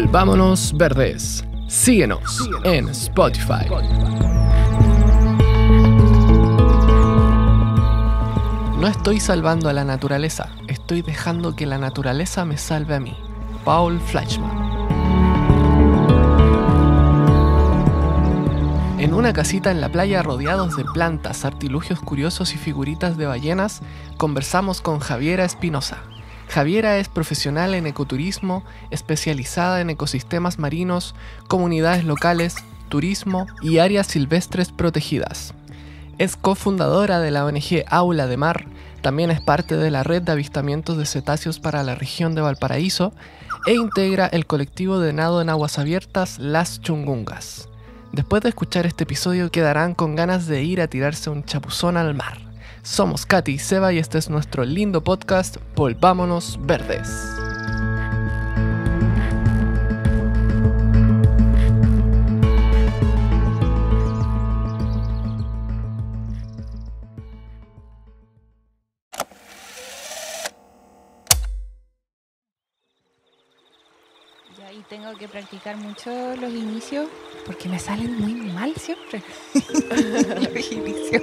Volvámonos Verdes. Síguenos en Spotify. No estoy salvando a la naturaleza, estoy dejando que la naturaleza me salve a mí. Paul Fleischmann. En una casita en la playa, rodeados de plantas, artilugios curiosos y figuritas de ballenas, conversamos con Javiera Espinosa. Javiera es profesional en ecoturismo, especializada en ecosistemas marinos, comunidades locales, turismo y áreas silvestres protegidas. Es cofundadora de la ONG Aula de Mar, también es parte de la red de avistamientos de cetáceos para la región de Valparaíso e integra el colectivo de nado en aguas abiertas Las Chungungas. Después de escuchar este episodio quedarán con ganas de ir a tirarse un chapuzón al mar. Somos Katy y Seba y este es nuestro lindo podcast Volvámonos Verdes. Y ahí tengo que practicar mucho los inicios porque me salen muy mal siempre. Los inicios.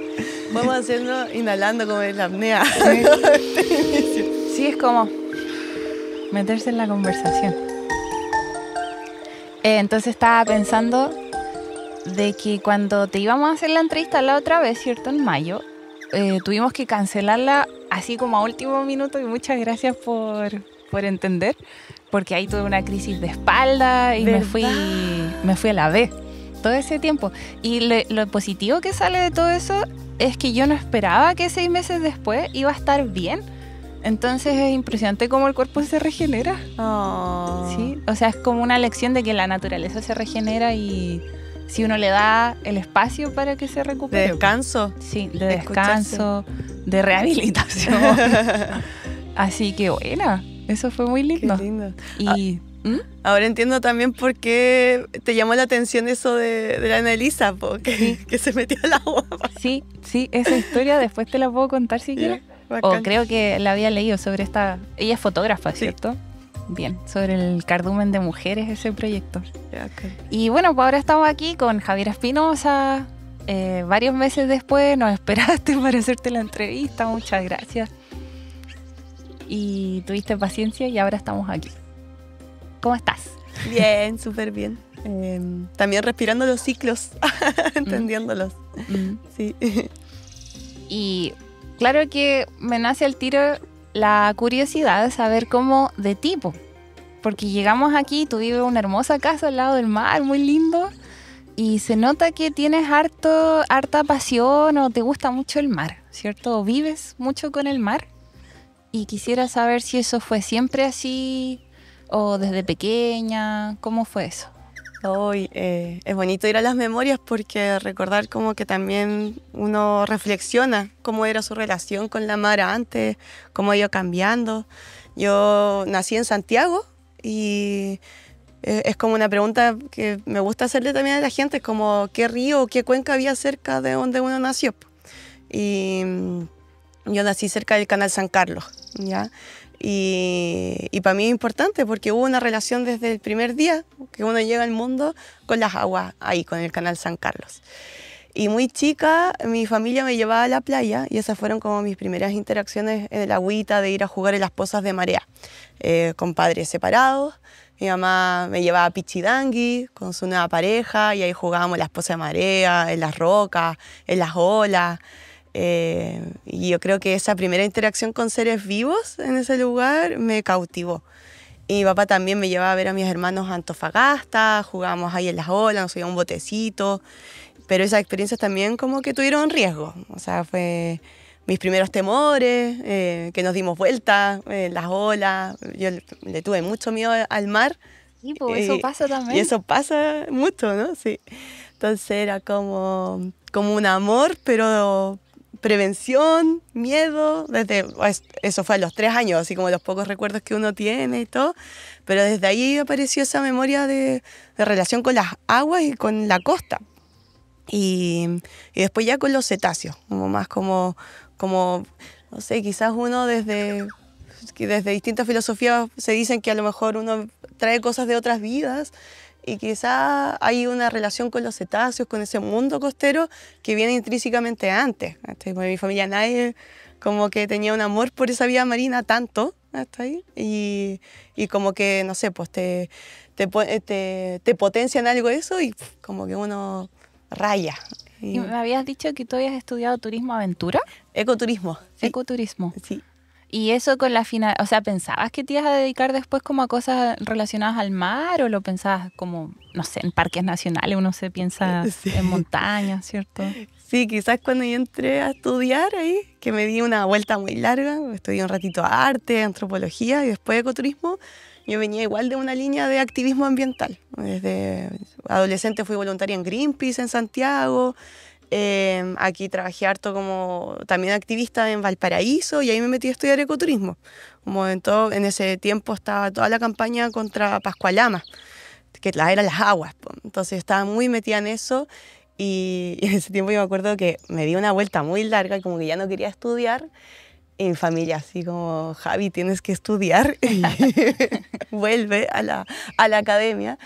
Vamos a hacerlo inhalando como en la apnea. Sí, es como meterse en la conversación. Entonces estaba pensando de que cuando te íbamos a hacer la entrevista la otra vez, ¿cierto? En mayo, tuvimos que cancelarla así como a último minuto y muchas gracias por entender, porque ahí tuve una crisis de espalda y me fui a la B todo ese tiempo. Y lo positivo que sale de todo eso es que yo no esperaba que 6 meses después iba a estar bien. Entonces es impresionante cómo el cuerpo se regenera. Oh. Sí, o sea, es como una lección de que la naturaleza se regenera y si uno le da el espacio para que se recupere. ¿De descanso? Sí, de descanso, de rehabilitación. Así que buena, eso fue muy lindo. Qué lindo. Y ahora entiendo también por qué te llamó la atención eso de la Annalisa, que se metió al agua. Sí, esa historia después te la puedo contar si quieres. O creo que la había leído sobre esta... Ella es fotógrafa, ¿cierto? Sí. Bien, sobre el cardumen de mujeres, ese proyecto. Okay. Y bueno, pues ahora estamos aquí con Javiera Espinosa. Varios meses después nos esperaste para hacerte la entrevista. Muchas gracias. Y tuviste paciencia y ahora estamos aquí. ¿Cómo estás? Bien, súper bien. También respirando los ciclos, entendiéndolos. Sí. Y claro que me nace al tiro la curiosidad de saber cómo de tipo. Porque llegamos aquí, tú vives una hermosa casa al lado del mar, muy lindo. Y se nota que tienes harta pasión o te gusta mucho el mar, ¿cierto? O vives mucho con el mar. Y quisiera saber si eso fue siempre así o desde pequeña. ¿Cómo fue eso? Hoy es bonito ir a las memorias porque recordar como que también uno reflexiona cómo era su relación con la mar antes, cómo ha ido cambiando. Yo nací en Santiago y es como una pregunta que me gusta hacerle también a la gente, es como qué río o qué cuenca había cerca de donde uno nació. Y yo nací cerca del Canal San Carlos, ¿ya? Y para mí es importante porque hubo una relación desde el primer día que uno llega al mundo con las aguas ahí, con el Canal San Carlos. Y muy chica, mi familia me llevaba a la playa y esas fueron como mis primeras interacciones en el agüita, de ir a jugar en las pozas de marea, con padres separados. Mi mamá me llevaba a Pichidangui con su nueva pareja y ahí jugábamos en las pozas de marea, en las rocas, en las olas. Y yo creo que esa primera interacción con seres vivos en ese lugar me cautivó. Y mi papá también me llevaba a ver a mis hermanos a Antofagasta, jugábamos ahí en las olas, nos subíamos un botecito, pero esas experiencias también como que tuvieron riesgo, o sea, fue mis primeros temores, que nos dimos vueltas en las olas. Yo le tuve mucho miedo al mar. Sí, pues eso pasa también. Y eso pasa mucho, ¿no? Sí. Entonces era como un amor, pero prevención, miedo, eso fue a los 3 años, así como los pocos recuerdos que uno tiene y todo, pero desde ahí apareció esa memoria de relación con las aguas y con la costa. Y después ya con los cetáceos, como no sé, quizás uno desde distintas filosofías se dicen que a lo mejor uno trae cosas de otras vidas y quizá hay una relación con los cetáceos, con ese mundo costero que viene intrínsecamente antes. Porque mi familia nadie como que tenía un amor por esa vida marina tanto, hasta ahí, y como que, no sé, pues te potencian algo eso y como que uno raya. Y me habías dicho que tú habías estudiado turismo aventura. Ecoturismo. Sí. Ecoturismo. Sí. Y eso con la final, o sea, ¿pensabas que te ibas a dedicar después como a cosas relacionadas al mar o lo pensabas como, no sé, en parques nacionales uno se piensa Sí. en montañas, ¿cierto? Sí, quizás cuando yo entré a estudiar ahí, que me di una vuelta muy larga, estudié un ratito arte, antropología y después ecoturismo, yo venía igual de una línea de activismo ambiental. Desde adolescente fui voluntaria en Greenpeace en Santiago, aquí trabajé harto como también activista en Valparaíso y ahí me metí a estudiar ecoturismo. Como en ese tiempo estaba toda la campaña contra Pascualama, que eran las aguas. Entonces estaba muy metida en eso y en ese tiempo yo me acuerdo que me di una vuelta muy larga y como que ya no quería estudiar. Y mi familia así como, Javi, tienes que estudiar y vuelve a la academia.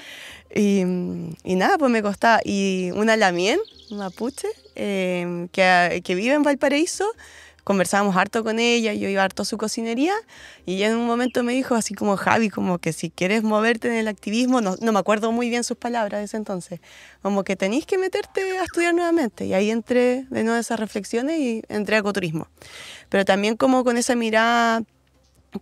Y nada, pues me costaba. Y una Lamien, un mapuche, que vive en Valparaíso, conversábamos harto con ella, yo iba harto a su cocinería y ella en un momento me dijo así como, Javi, como que si quieres moverte en el activismo, no me acuerdo muy bien sus palabras de ese entonces, como que tenés que meterte a estudiar nuevamente. Y ahí entré de nuevo a esas reflexiones y entré a ecoturismo. Pero también como con esa mirada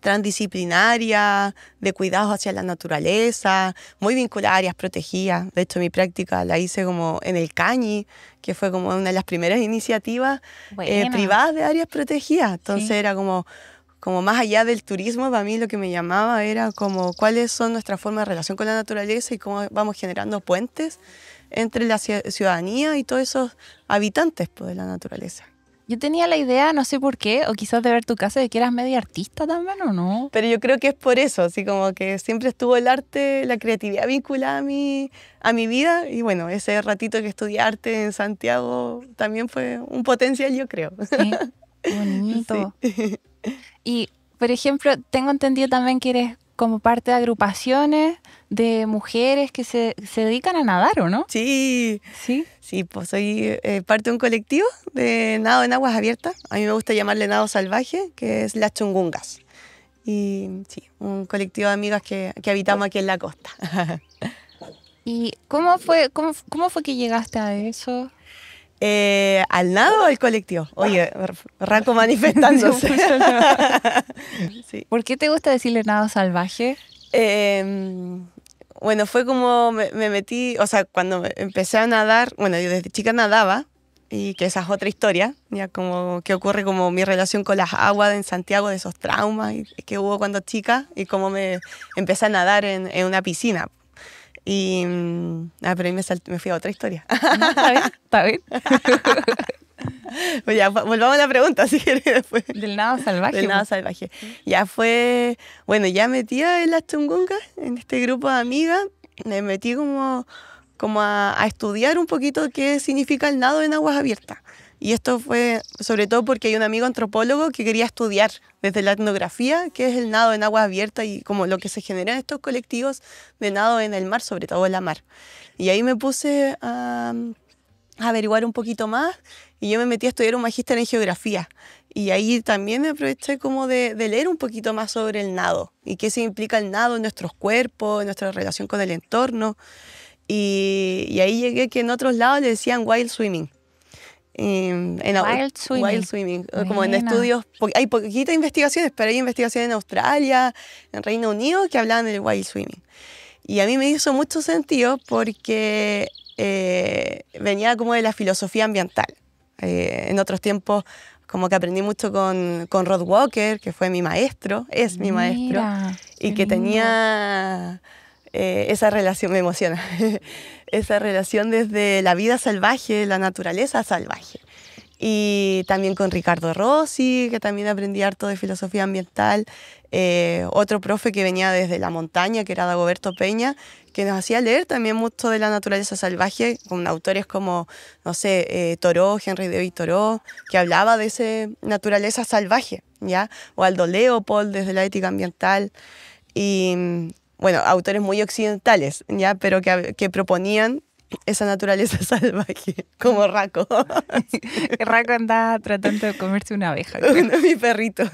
transdisciplinaria, de cuidados hacia la naturaleza, muy vinculada a áreas protegidas. De hecho, mi práctica la hice como en el Cañi, que fue como una de las primeras iniciativas privadas de áreas protegidas. Entonces sí. Era como más allá del turismo, para mí lo que me llamaba era como cuáles son nuestras formas de relación con la naturaleza y cómo vamos generando puentes entre la ciudadanía y todos esos habitantes pues, de la naturaleza. Yo tenía la idea, no sé por qué, o quizás de ver tu casa, de que eras media artista también, ¿o no? Pero yo creo que es por eso, así como que siempre estuvo el arte, la creatividad vinculada a mi vida. Y bueno, ese ratito que estudié arte en Santiago también fue un potencial, yo creo. Sí, bonito. Sí. Y, por ejemplo, tengo entendido también que eres como parte de agrupaciones de mujeres que se dedican a nadar, ¿o no? Sí. ¿Sí? Sí, pues soy parte de un colectivo de nado en aguas abiertas. A mí me gusta llamarle nado salvaje, que es las chungungas. Y sí, un colectivo de amigas que habitamos aquí en la costa. ¿Y cómo fue que llegaste a eso? ¿Al nado o al colectivo? Oye, Raco manifestándose. Sí. ¿Por qué te gusta decirle nado salvaje? Bueno, fue como me metí, o sea, cuando empecé a nadar, bueno, yo desde chica nadaba, y que esa es otra historia, ya como que ocurre como mi relación con las aguas en Santiago, de esos traumas que hubo cuando chica, y cómo me empecé a nadar en una piscina. Y, pero ahí me fui a otra historia. No, está bien. Pues ya, volvamos a la pregunta, si quieres después. Del nado salvaje. Del nado salvaje. Ya fue, bueno, ya metía en las chungungas, en este grupo de amigas, me metí como a estudiar un poquito qué significa el nado en aguas abiertas. Y esto fue sobre todo porque hay un amigo antropólogo que quería estudiar desde la etnografía qué es el nado en aguas abiertas y como lo que se genera en estos colectivos de nado en el mar, sobre todo en la mar. Y ahí me puse a averiguar un poquito más y yo me metí a estudiar un magíster en geografía. Y ahí también me aproveché como de leer un poquito más sobre el nado y qué se implica el nado en nuestros cuerpos, en nuestra relación con el entorno. Y ahí llegué que en otros lados le decían wild swimming. Wild swimming. Como en estudios, hay poquitas investigaciones, pero hay investigaciones en Australia, en Reino Unido, que hablaban del wild swimming. Y a mí me hizo mucho sentido porque venía como de la filosofía ambiental. En otros tiempos como que aprendí mucho con Rod Walker, que fue mi maestro, es mi maestro, y que tenía esa relación, me emociona, esa relación desde la vida salvaje, la naturaleza salvaje. Y también con Ricardo Rossi, que también aprendí harto de filosofía ambiental. Otro profe que venía desde la montaña, que era Dagoberto Peña, que nos hacía leer también mucho de la naturaleza salvaje, con autores como, no sé, Thoreau, Henry David Thoreau, que hablaba de esa naturaleza salvaje, ¿ya? O Aldo Leopold, desde la ética ambiental. Y bueno, autores muy occidentales, ¿ya? Pero que proponían esa naturaleza salvaje, como Raco. Raco andaba tratando de comerse una abeja. Mi perrito.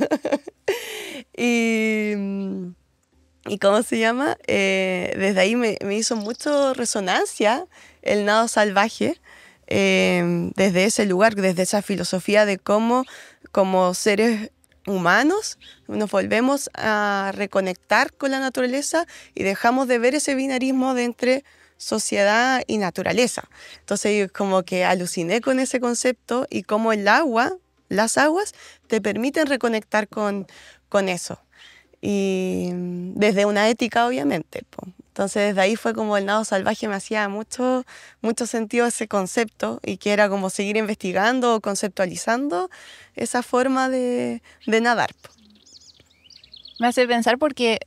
Y ¿cómo se llama? Desde ahí me hizo mucho resonancia el nado salvaje, desde ese lugar, desde esa filosofía de cómo como seres humanos nos volvemos a reconectar con la naturaleza y dejamos de ver ese binarismo de entre sociedad y naturaleza. Entonces como que aluciné con ese concepto y cómo el agua, las aguas, te permiten reconectar con eso. Y desde una ética, obviamente. Entonces desde ahí fue como el nado salvaje me hacía mucho sentido ese concepto y que era como seguir investigando o conceptualizando esa forma de nadar. Me hace pensar porque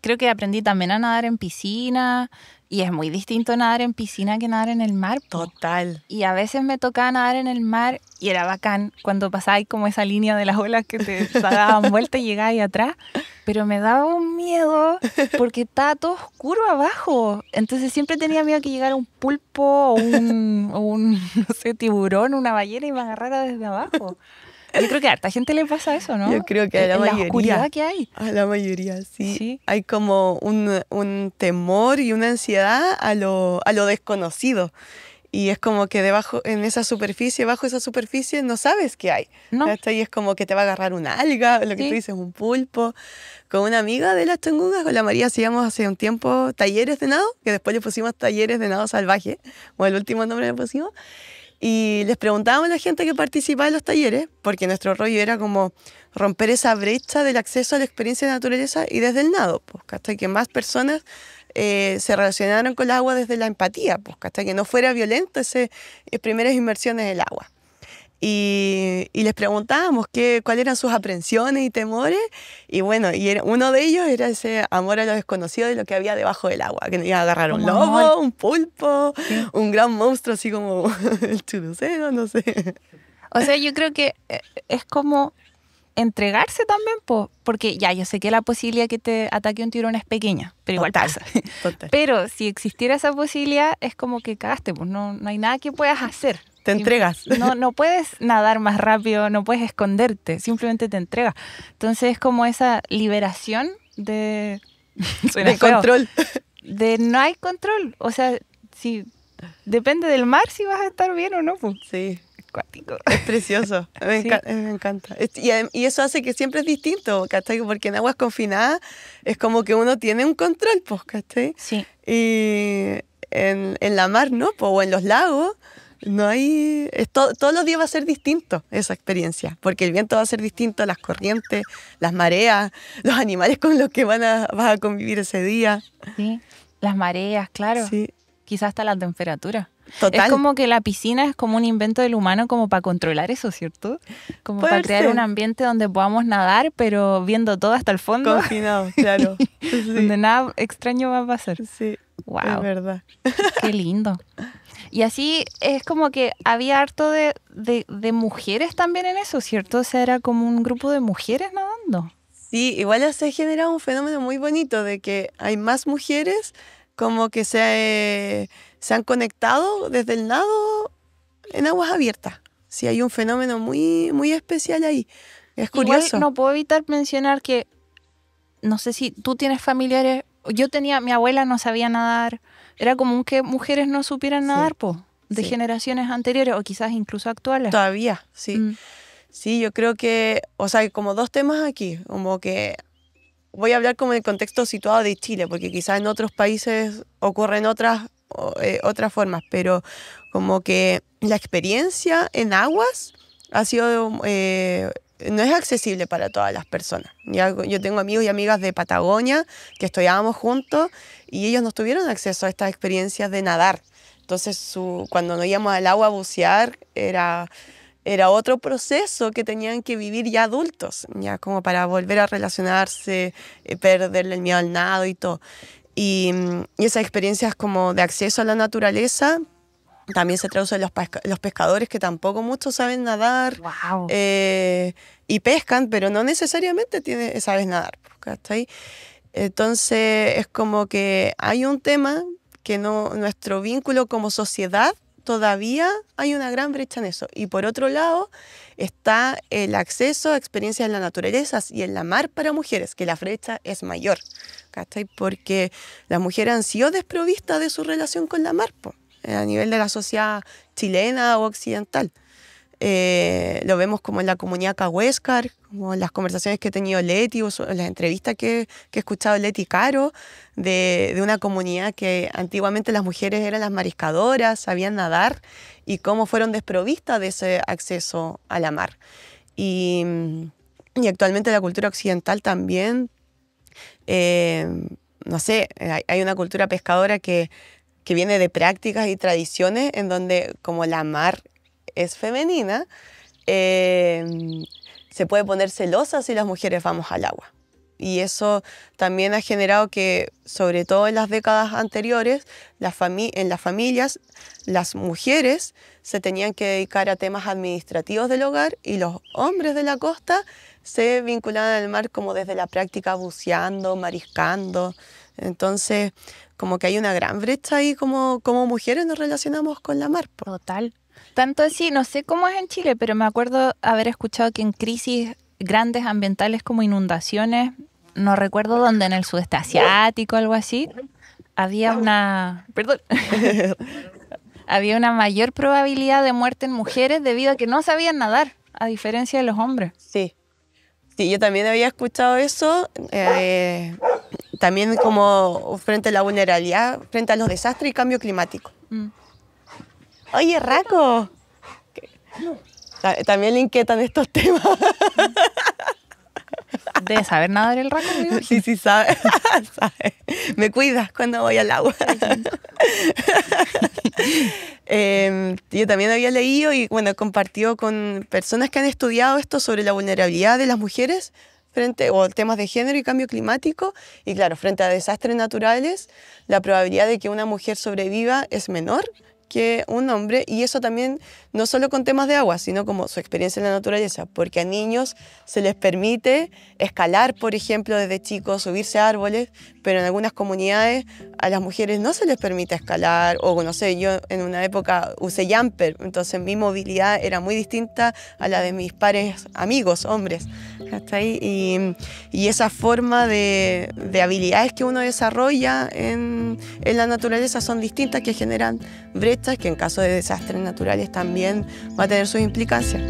creo que aprendí también a nadar en piscina y es muy distinto nadar en piscina que nadar en el mar. Total. Y a veces me tocaba nadar en el mar y era bacán cuando pasabas como esa línea de las olas que te daban vuelta y llegabas ahí atrás. Pero me daba un miedo porque estaba todo oscuro abajo. Entonces siempre tenía miedo que llegara un pulpo o un no sé, tiburón, una ballena y me agarrara desde abajo. Yo creo que a harta gente le pasa eso, ¿no? Yo creo que a la mayoría. La oscuridad que hay. A la mayoría, sí. Hay como un temor y una ansiedad a lo desconocido. Y es como que debajo, en esa superficie, bajo esa superficie, no sabes qué hay. No. Y es como que te va a agarrar una alga, lo que tú dices, un pulpo. Con una amiga de las Chongungas, con la María, hacíamos hace un tiempo talleres de nado, que después le pusimos talleres de nado salvaje, o el último nombre le pusimos. Y les preguntábamos a la gente que participaba en los talleres, porque nuestro rollo era como romper esa brecha del acceso a la experiencia de naturaleza y desde el nado, pues, hasta que más personas se relacionaron con el agua desde la empatía, pues, hasta que no fuera violento esas primeras inmersiones en el agua. Y les preguntábamos cuáles eran sus aprensiones y temores, y bueno, uno de ellos era ese amor a lo desconocido de lo que había debajo del agua, que nos iba a agarrar un lobo, un pulpo, un gran monstruo así como el churucero, no sé. O sea, yo creo que es como entregarse también, porque ya, yo sé que la posibilidad que te ataque un tiburón es pequeña, pero igual pasa. Total. Pero si existiera esa posibilidad, es como que cagaste, pues no hay nada que puedas hacer. Te entregas. No puedes nadar más rápido, no puedes esconderte, simplemente te entregas. Entonces es como esa liberación de control. De no hay control. O sea, si depende del mar si vas a estar bien o no. Pues. Sí. Cuático. Es precioso, me encanta. Y eso hace que siempre es distinto, ¿cachai? Porque en aguas confinadas es como que uno tiene un control, pues, ¿cachai? Sí. Y en la mar, ¿no? O en los lagos, no hay... todos los días va a ser distinto esa experiencia, porque el viento va a ser distinto, las corrientes, las mareas, los animales con los que vas a convivir ese día. Sí, las mareas, claro. Sí. Quizás hasta la temperatura. Total. Es como que la piscina es como un invento del humano como para controlar eso, ¿cierto? Como para crear un ambiente donde podamos nadar, pero viendo todo hasta el fondo. Confinado, claro. Sí. Donde nada extraño va a pasar. Sí, wow. Es verdad. Qué lindo. Y así es como que había harto de mujeres también en eso, ¿cierto? O sea, era como un grupo de mujeres nadando. Sí, igual se ha generado un fenómeno muy bonito de que hay más mujeres como que se han conectado desde el nado en aguas abiertas. Sí, hay un fenómeno muy, muy especial ahí. Es curioso. Igual no puedo evitar mencionar que, no sé si tú tienes familiares, mi abuela no sabía nadar, era común que mujeres no supieran nadar, de generaciones anteriores o quizás incluso actuales. Todavía, sí. Sí, yo creo que, o sea, hay como dos temas aquí, como que voy a hablar como en el contexto situado de Chile, porque quizás en otros países ocurren otras formas, pero como que la experiencia en aguas ha sido, no es accesible para todas las personas. Yo tengo amigos y amigas de Patagonia que estudiábamos juntos y ellos no tuvieron acceso a estas experiencias de nadar. Entonces, cuando nos íbamos al agua a bucear, era otro proceso que tenían que vivir ya adultos, ya como para volver a relacionarse, perderle el miedo al nado y todo. Y esas experiencias como de acceso a la naturaleza también se traducen en los pescadores que tampoco muchos saben nadar. Wow. Y pescan, pero no necesariamente saben nadar, ¿cachai? Entonces es como que hay un tema que nuestro vínculo como sociedad todavía hay una gran brecha en eso. Y por otro lado está el acceso a experiencias en la naturaleza y en la mar para mujeres, que la brecha es mayor, ¿cachai? Porque las mujeres han sido desprovistas de su relación con la mar, a nivel de la sociedad chilena o occidental. Lo vemos como en la comunidad cahuéscar, como en las conversaciones que he tenido Leti, o en las entrevistas que he escuchado Leti Caro, de una comunidad que antiguamente las mujeres eran las mariscadoras, sabían nadar, y cómo fueron desprovistas de ese acceso a la mar. Y actualmente la cultura occidental también, no sé, hay una cultura pescadora que viene de prácticas y tradiciones en donde como la mar es femenina, se puede poner celosa si las mujeres vamos al agua. Y eso también ha generado que, sobre todo en las décadas anteriores, en las familias, las mujeres se tenían que dedicar a temas administrativos del hogar y los hombres de la costa se vinculaban al mar como desde la práctica buceando, mariscando. Entonces, como que hay una gran brecha ahí como mujeres nos relacionamos con la mar. Total. Tanto así, no sé cómo es en Chile, pero me acuerdo haber escuchado que en crisis grandes ambientales como inundaciones, no recuerdo dónde, en el sudeste asiático o algo así, había había una mayor probabilidad de muerte en mujeres debido a que no sabían nadar, a diferencia de los hombres. Sí, yo también había escuchado eso, también como frente a la vulnerabilidad, frente a los desastres y cambio climático. Oye, Raco, también le inquietan estos temas. Debe saber nadar el Raco, ¿no? Sí, sabe. Me cuidas cuando voy al agua. Yo también había leído y compartido con personas que han estudiado esto sobre la vulnerabilidad de las mujeres o temas de género y cambio climático. Y claro, frente a desastres naturales, la probabilidad de que una mujer sobreviva es menor que un hombre, y eso también no solo con temas de agua, sino como su experiencia en la naturaleza, porque a niños se les permite escalar, por ejemplo, desde chicos, subirse a árboles, pero en algunas comunidades a las mujeres no se les permite escalar, o no sé, yo en una época usé jumper, entonces mi movilidad era muy distinta a la de mis pares amigos, hombres, hasta ahí, y esa forma de habilidades que uno desarrolla en la naturaleza son distintas, que generan brechas que en caso de desastres naturales también va a tener sus implicancias.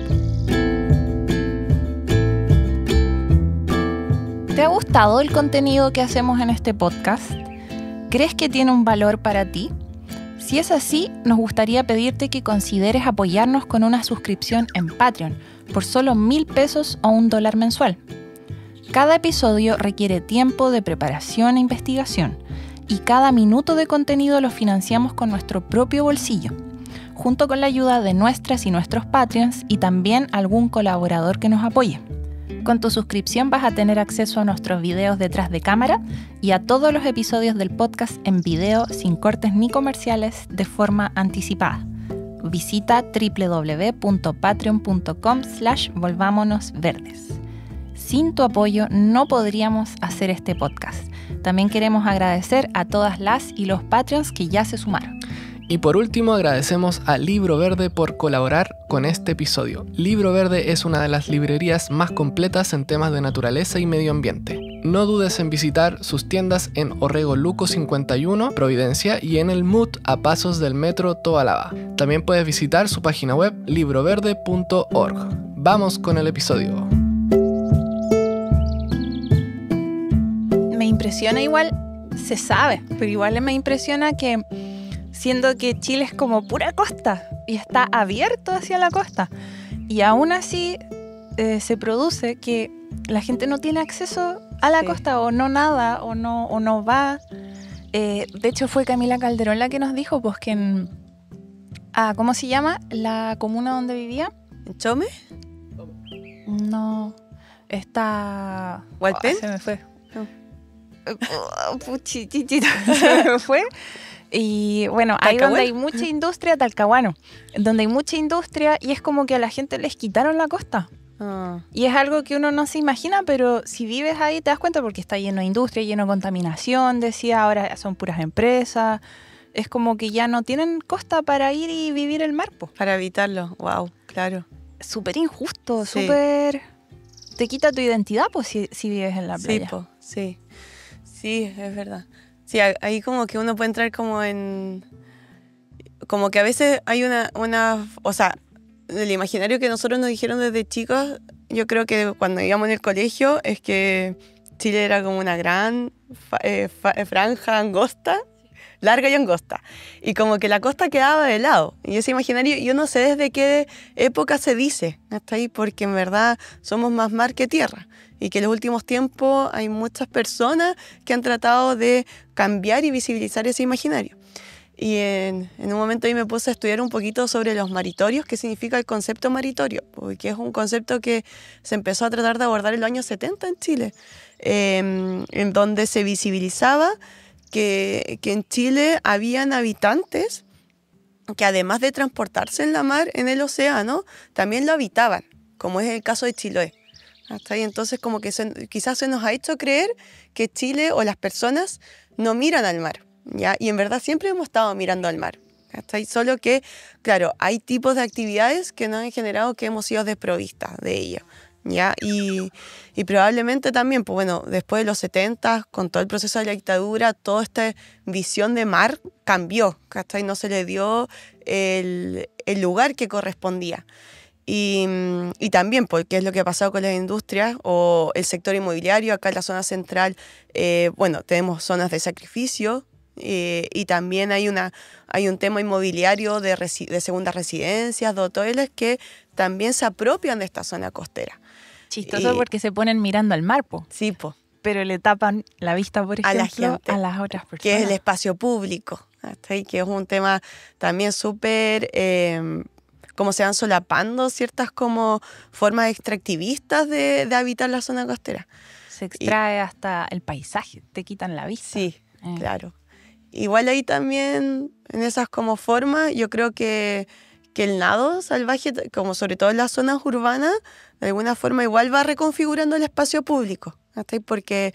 ¿Te ha gustado el contenido que hacemos en este podcast? ¿Crees que tiene un valor para ti? Si es así, nos gustaría pedirte que consideres apoyarnos con una suscripción en Patreon por solo 1,000 pesos o $1 mensual. Cada episodio requiere tiempo de preparación e investigación, y cada minuto de contenido lo financiamos con nuestro propio bolsillo, junto con la ayuda de nuestras y nuestros Patreons y también algún colaborador que nos apoye. Con tu suscripción vas a tener acceso a nuestros videos detrás de cámara y a todos los episodios del podcast en video sin cortes ni comerciales de forma anticipada. Visita www.patreon.com/volvámonosverdes. Sin tu apoyo no podríamos hacer este podcast. También queremos agradecer a todas las y los Patreons que ya se sumaron. Y por último, agradecemos a Libro Verde por colaborar con este episodio. Libro Verde es una de las librerías más completas en temas de naturaleza y medio ambiente. No dudes en visitar sus tiendas en Orrego Luco 51, Providencia, y en el MUT a pasos del metro Tobalaba. También puedes visitar su página web libroverde.org. Vamos con el episodio. Me impresiona igual, se sabe, pero igual me impresiona que siendo que Chile es como pura costa y está abierto hacia la costa, y aún así se produce que la gente no tiene acceso a la costa, o no nada, o no va. De hecho fue Camila Calderón la que nos dijo pues que en ¿cómo se llama? La comuna donde vivía. ¿En Chome? No, está... ¿Hualpén? Se me fue. Puchichito, se me fue. Y bueno, ahí donde hay mucha industria, Talcahuano, donde hay mucha industria, y es como que a la gente les quitaron la costa. Y es algo que uno no se imagina, pero si vives ahí te das cuenta porque está lleno de industria, lleno de contaminación, decía, ahora son puras empresas. Es como que ya no tienen costa para ir y vivir el mar, po. Para evitarlo, wow, claro. Súper injusto, Sí. súper... Te quita tu identidad, pues, si vives en la playa. Sí, po, sí. Sí, es verdad. Sí, ahí como que uno puede entrar como en... Como que a veces hay una... O sea, el imaginario que nosotros nos dijeron desde chicos, yo creo que cuando íbamos en el colegio, es que Chile era como una gran franja angosta, larga y angosta. Y como que la costa quedaba de lado. Y ese imaginario, yo no sé desde qué época se dice, hasta ahí, porque en verdad somos más mar que tierra. Y que en los últimos tiempos hay muchas personas que han tratado de cambiar y visibilizar ese imaginario. Y en un momento ahí me puse a estudiar un poquito sobre los maritorios, qué significa el concepto maritorio, porque es un concepto que se empezó a tratar de abordar en los años 70 en Chile, en donde se visibilizaba que en Chile habían habitantes que además de transportarse en la mar, en el océano, también lo habitaban, como es el caso de Chiloé. Hasta ahí entonces como que quizás se nos ha hecho creer que Chile o las personas no miran al mar, ¿ya? Y en verdad siempre hemos estado mirando al mar. Hasta ahí, solo que, claro, hay tipos de actividades que nos han generado que hemos sido desprovistas de ello, ¿ya? Y probablemente también, pues bueno, después de los 70, con todo el proceso de la dictadura, toda esta visión de mar cambió, ¿cachai? No se le dio el lugar que correspondía. Y también, porque es lo que ha pasado con las industrias o el sector inmobiliario, acá en la zona central, bueno, tenemos zonas de sacrificio y también hay un tema inmobiliario de segundas residencias, de hoteles que también se apropian de esta zona costera. Chistoso porque se ponen mirando al mar, po. Sí, po. Pero le tapan la vista, por ejemplo, a la gente, a las otras personas. Que es el espacio público, hasta ahí, que es un tema también súper... como se van solapando ciertas como formas extractivistas de habitar la zona costera. Se extrae hasta el paisaje, te quitan la vista. Sí, claro. Igual ahí también, en esas como formas, yo creo que el nado salvaje, como sobre todo en las zonas urbanas, de alguna forma igual va reconfigurando el espacio público, ¿sí? Porque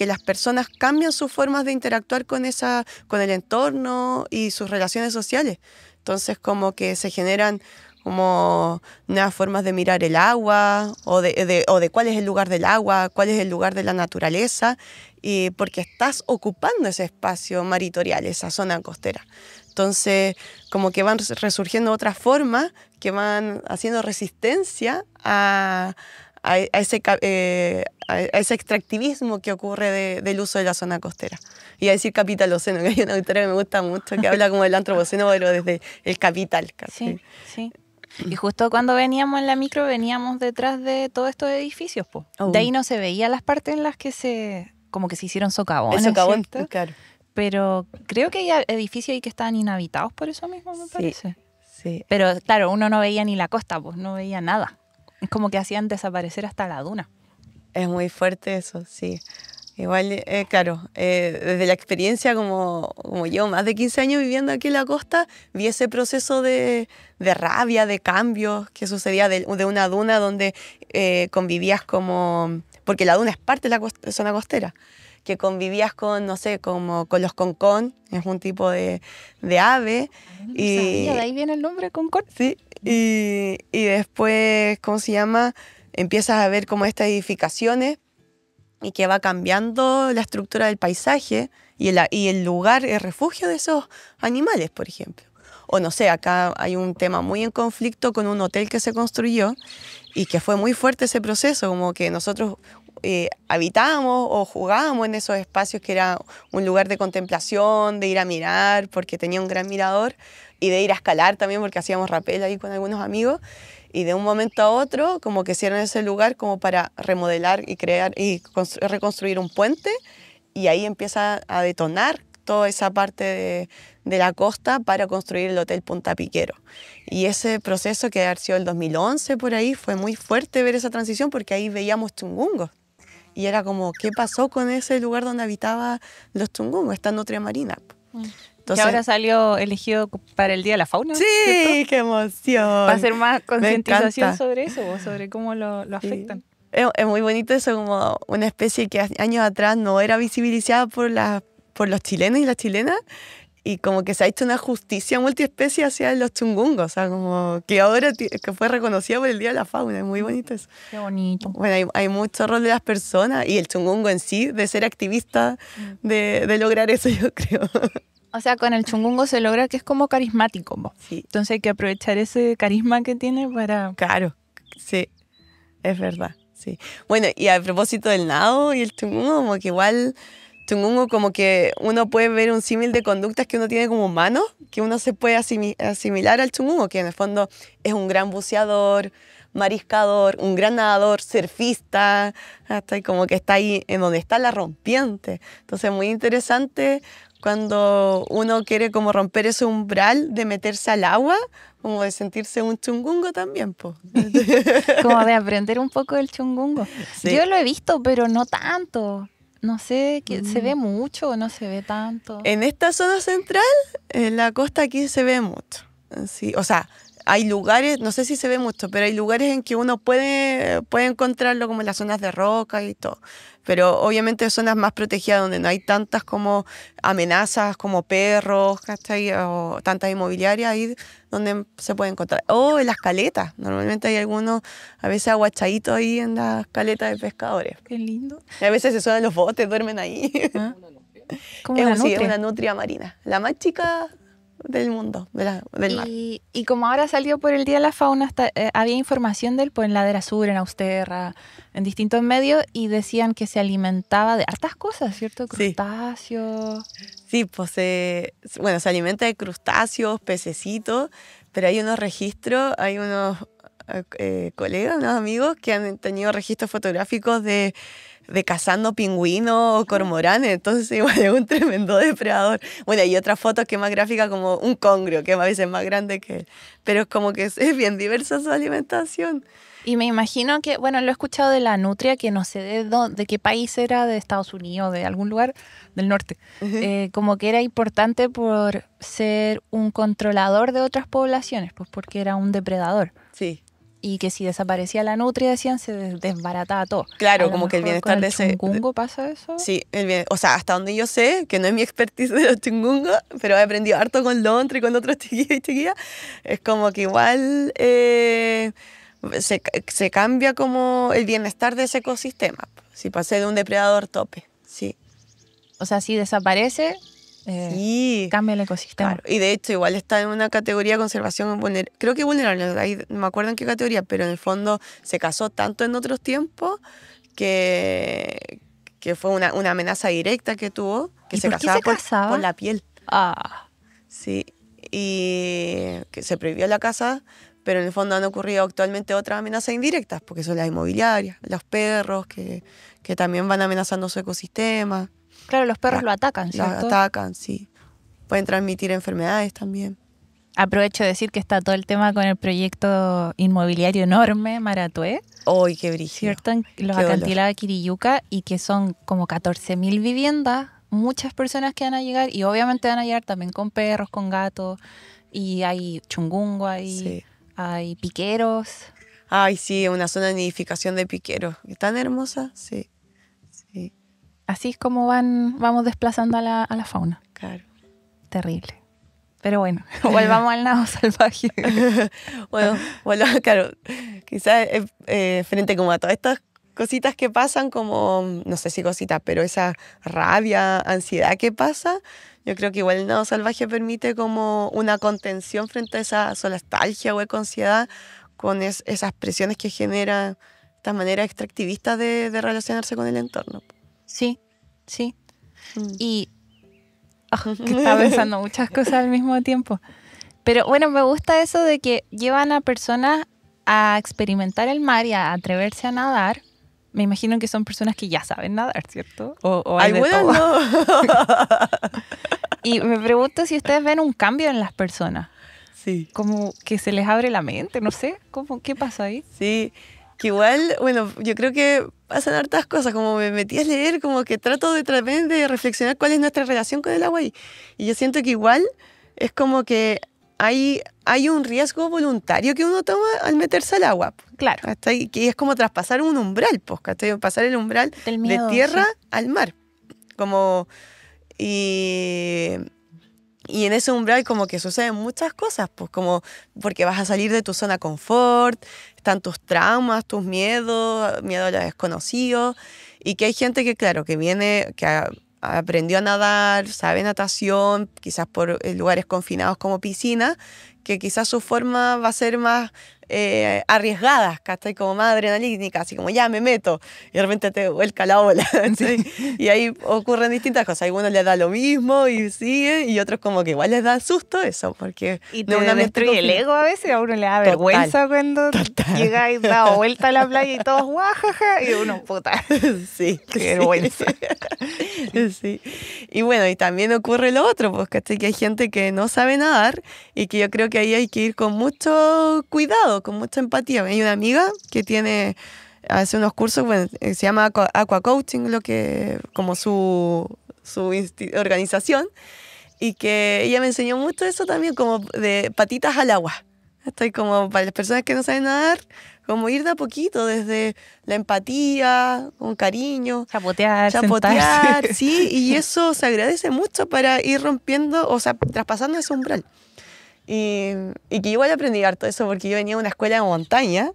las personas cambian sus formas de interactuar con el entorno y sus relaciones sociales. Entonces como que se generan como nuevas formas de mirar el agua o de cuál es el lugar del agua, cuál es el lugar de la naturaleza, y porque estás ocupando ese espacio maritorial, esa zona costera. Entonces como que van resurgiendo otras formas que van haciendo resistencia a ese extractivismo que ocurre del uso de la zona costera. Y a decir capitaloceno, que hay una autora que me gusta mucho, que habla como del antropoceno, pero desde el capital. Sí, sí. Y justo cuando veníamos en la micro, veníamos detrás de todos estos edificios, po. De ahí no se veían las partes en las que como que se hicieron socavones. El socavón, claro. Pero creo que hay edificios ahí que estaban inhabitados por eso mismo, me parece. Sí. Pero claro, uno no veía ni la costa, pues no veía nada. Es como que hacían desaparecer hasta la duna. Es muy fuerte eso, sí. Igual, claro, desde la experiencia, como yo, más de 15 años viviendo aquí en la costa, vi ese proceso de rabia, de cambios que sucedía de una duna donde convivías como... Porque la duna es parte de la zona costera, que convivías con, no sé, como con los concón, es un tipo de ave. No sabía, de ahí viene el nombre concón. Sí, y después, ¿cómo se llama? Empiezas a ver como estas edificaciones y que va cambiando la estructura del paisaje y el lugar, el refugio de esos animales, por ejemplo. O no sé, acá hay un tema muy en conflicto con un hotel que se construyó y que fue muy fuerte ese proceso, como que nosotros habitábamos o jugábamos en esos espacios que era un lugar de contemplación, de ir a mirar porque tenía un gran mirador y de ir a escalar también porque hacíamos rappel ahí con algunos amigos. Y de un momento a otro, como que hicieron ese lugar como para remodelar y crear y reconstruir un puente, y ahí empieza a detonar toda esa parte de la costa para construir el Hotel Punta Piquero. Y ese proceso, que ha sido el 2011 por ahí, fue muy fuerte ver esa transición porque ahí veíamos chungungos. Y era como, ¿qué pasó con ese lugar donde habitaban los chungungos, esta nutria marina? Entonces, que ahora salió elegido para el Día de la Fauna. sí, ¿cierto? qué emoción. Va a ser más concientización encanta. sobre eso, sobre cómo lo afectan. Es muy bonito eso, como una especie que años atrás no era visibilizada por los chilenos y las chilenas, y como que se ha hecho una justicia multiespecie hacia los chungungos, o sea, como que ahora que fue reconocida por el Día de la Fauna, es muy bonito eso. Qué bonito. Bueno, hay mucho rol de las personas y el chungungo en sí, de ser activista, de lograr eso, yo creo. O sea, con el chungungo se logra que es como carismático, ¿no? Sí, Entonces hay que aprovechar ese carisma que tiene para... claro, sí, es verdad, sí. Bueno, y a propósito del nado y el chungungo, como que igual... Chungungo como que uno puede ver un símil de conductas que uno tiene como humano, que uno se puede asimilar al chungungo, que en el fondo es un gran buceador, mariscador, un gran nadador, surfista, hasta como que está ahí en donde está la rompiente. Entonces muy interesante cuando uno quiere como romper ese umbral de meterse al agua, como de sentirse un chungungo también, pues. Como de aprender un poco del chungungo. Sí. Yo lo he visto, pero no tanto. No sé, ¿se ve mucho o no se ve tanto? En esta zona central, en la costa aquí se ve mucho. Sí, o sea, hay lugares, no sé si se ve mucho, pero hay lugares en que uno puede encontrarlo como en las zonas de roca y todo. Pero obviamente zonas más protegidas donde no hay tantas como amenazas como perros, ¿cachai? O tantas inmobiliarias, ahí donde se puede encontrar. O en las caletas. Normalmente hay algunos, a veces aguachaditos ahí en las caletas de pescadores. Qué lindo. Y a veces se suenan los botes, duermen ahí. ¿Ah? Como Es una sí, es nutria. una nutria marina. La más chica del mundo, del mar. Y como ahora salió por el Día de la Fauna, había información de él pues, en Ladera Sur, en Austerra, en distintos medios, y decían que se alimentaba de hartas cosas, ¿cierto? Sí. Crustáceos. Sí, pues bueno, se alimenta de crustáceos, pececitos, pero hay unos registros, hay unos colegas, unos amigos que han tenido registros fotográficos de cazando pingüinos o cormoranes, entonces igual es un tremendo depredador. Bueno, hay otras fotos que es más gráfica como un congrio, que a veces es más grande que él, pero es como que es bien diversa su alimentación. Y me imagino que, bueno, lo he escuchado de la nutria, que no sé de qué país era, de Estados Unidos, de algún lugar del norte. Como que era importante por ser un controlador de otras poblaciones, pues porque era un depredador. Sí. Y que si desaparecía la nutria, decían, se desbarataba todo. Claro, como que el bienestar de de ese... chungungo pasa eso. Sí, o sea, hasta donde yo sé, que no es mi expertise de los chungungos, pero he aprendido harto con Lontra y con otros chiquillos y chiquillas, es como que igual se cambia como el bienestar de ese ecosistema, si pasé de un depredador tope, sí. O sea, si desaparece, Sí, cambia el ecosistema. claro. Y de hecho igual está en una categoría de conservación creo que vulnerable, ahí no me acuerdo en qué categoría, pero en el fondo se cazó tanto en otros tiempos que fue una amenaza directa que tuvo, que ¿Y se por qué cazaba se cazaba? por la piel. Ah, Sí, y que se prohibió la caza, pero en el fondo han ocurrido actualmente otras amenazas indirectas, porque son las inmobiliarias, los perros que también van amenazando su ecosistema. claro, los perros La- lo atacan, Los ¿cierto? atacan, sí. Pueden transmitir enfermedades también. Aprovecho de decir que está todo el tema con el proyecto inmobiliario enorme Maratué, ¡Ay, qué brígido! ¿cierto? En los Qué dolor. acantilados de Quiriyuca, y que son como 14.000 viviendas, muchas personas que van a llegar, y obviamente van a llegar también con perros, con gatos, y hay chungungo, Sí. hay piqueros. Ay, sí, una zona de nidificación de piqueros. ¿Tan hermosa? Sí, sí, Así es como vamos desplazando a la fauna. claro. Terrible. Pero bueno, volvamos al nado salvaje. Bueno, claro, quizás frente como a todas estas cositas que pasan, como, no sé si cositas, pero esa rabia, ansiedad que pasa, yo creo que igual el nado salvaje permite como una contención frente a esa nostalgia o ansiedad con esas presiones que genera estas maneras extractivistas de relacionarse con el entorno. Sí, sí. Mm. Y que estaba pensando muchas cosas al mismo tiempo. Pero bueno, me gusta eso de que llevan a personas a experimentar el mar y a atreverse a nadar. Me imagino que son personas que ya saben nadar, ¿cierto? O hay de Algunas todo. no. Y me pregunto si ustedes ven un cambio en las personas. Sí. Como que se les abre la mente, no sé. ¿Qué pasa ahí? Sí, que igual, bueno, yo creo que pasan hartas cosas, como me metí a leer, como que trato también de reflexionar cuál es nuestra relación con el agua y yo siento que igual es como que hay un riesgo voluntario que uno toma al meterse al agua. Claro. ¿Cachai? Que es como traspasar un umbral, pues, ¿cachai? Pasar el umbral Del miedo, de tierra sí. al mar. Como, y en ese umbral como que suceden muchas cosas, pues como porque vas a salir de tu zona confort, están tus traumas, tus miedos, miedo a lo desconocido, y que hay gente que, claro, que viene, aprendió a nadar, sabe natación, quizás por lugares confinados como piscina, que quizás su forma va a ser más arriesgada, ¿cachai? Como más adrenalínica, así como ya me meto, y de repente te vuelca la ola, ¿cachai? Y ahí ocurren distintas cosas, a algunos les da lo mismo y sigue, y otros como que igual les da susto eso, porque Y no te es una mente destruye el confinada. ego a veces, a uno le da Total. vergüenza cuando llega y da vuelta a la playa y todos guajaja, y uno, puta, Sí, qué vergüenza. Sí. Y bueno, y también ocurre lo otro, pues, ¿cachai? Que hay gente que no sabe nadar y que yo creo que ahí hay que ir con mucho cuidado, con mucha empatía. Hay una amiga que hace unos cursos, bueno, se llama Aqua Coaching, como su organización, y que ella me enseñó mucho eso también, como de patitas al agua. Estoy como para las personas que no saben nadar, como ir de a poquito, desde la empatía, con cariño, Chapotear, chapotear, sentarse. sí, y eso se agradece mucho para ir rompiendo, o sea, traspasando ese umbral. Y que igual aprendí harto eso porque yo venía de una escuela de montaña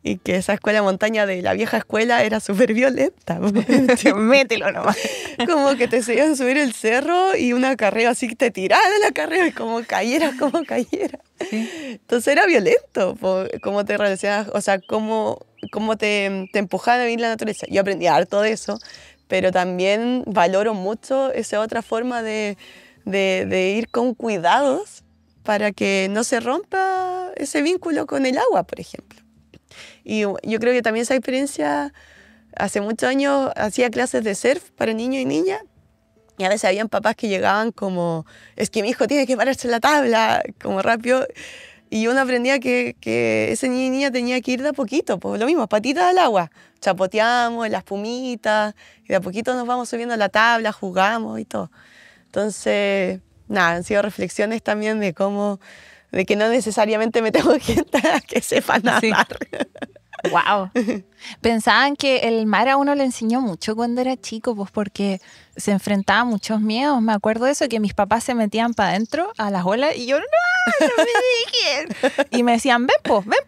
y que esa escuela de montaña de la vieja escuela era súper violenta. Mételo nomás. Como que te enseñaban a subir el cerro y una carrera así que te tiraba de la carrera y como cayera. Sí. Entonces era violento, cómo te relacionas, o sea, cómo te empujaban a vivir la naturaleza. Yo aprendí harto de eso, pero también valoro mucho esa otra forma de ir con cuidados para que no se rompa ese vínculo con el agua, por ejemplo. Y yo creo que también esa experiencia, hace muchos años hacía clases de surf para niños y niñas, y a veces habían papás que llegaban como, es que mi hijo tiene que pararse en la tabla, como rápido, y uno aprendía que ese niño y niña tenía que ir de a poquito, pues lo mismo, patitas al agua, chapoteamos, las pumitas, y de a poquito nos vamos subiendo a la tabla, jugamos y todo. Entonces, nada, han sido reflexiones también de que no necesariamente me tengo gente que sepa nadar. Sí. Wow. Pensaban que el mar a uno le enseñó mucho cuando era chico, pues porque se enfrentaba a muchos miedos. Me acuerdo de eso, que mis papás se metían para adentro a las olas y yo, no me dejen. Y me decían, ven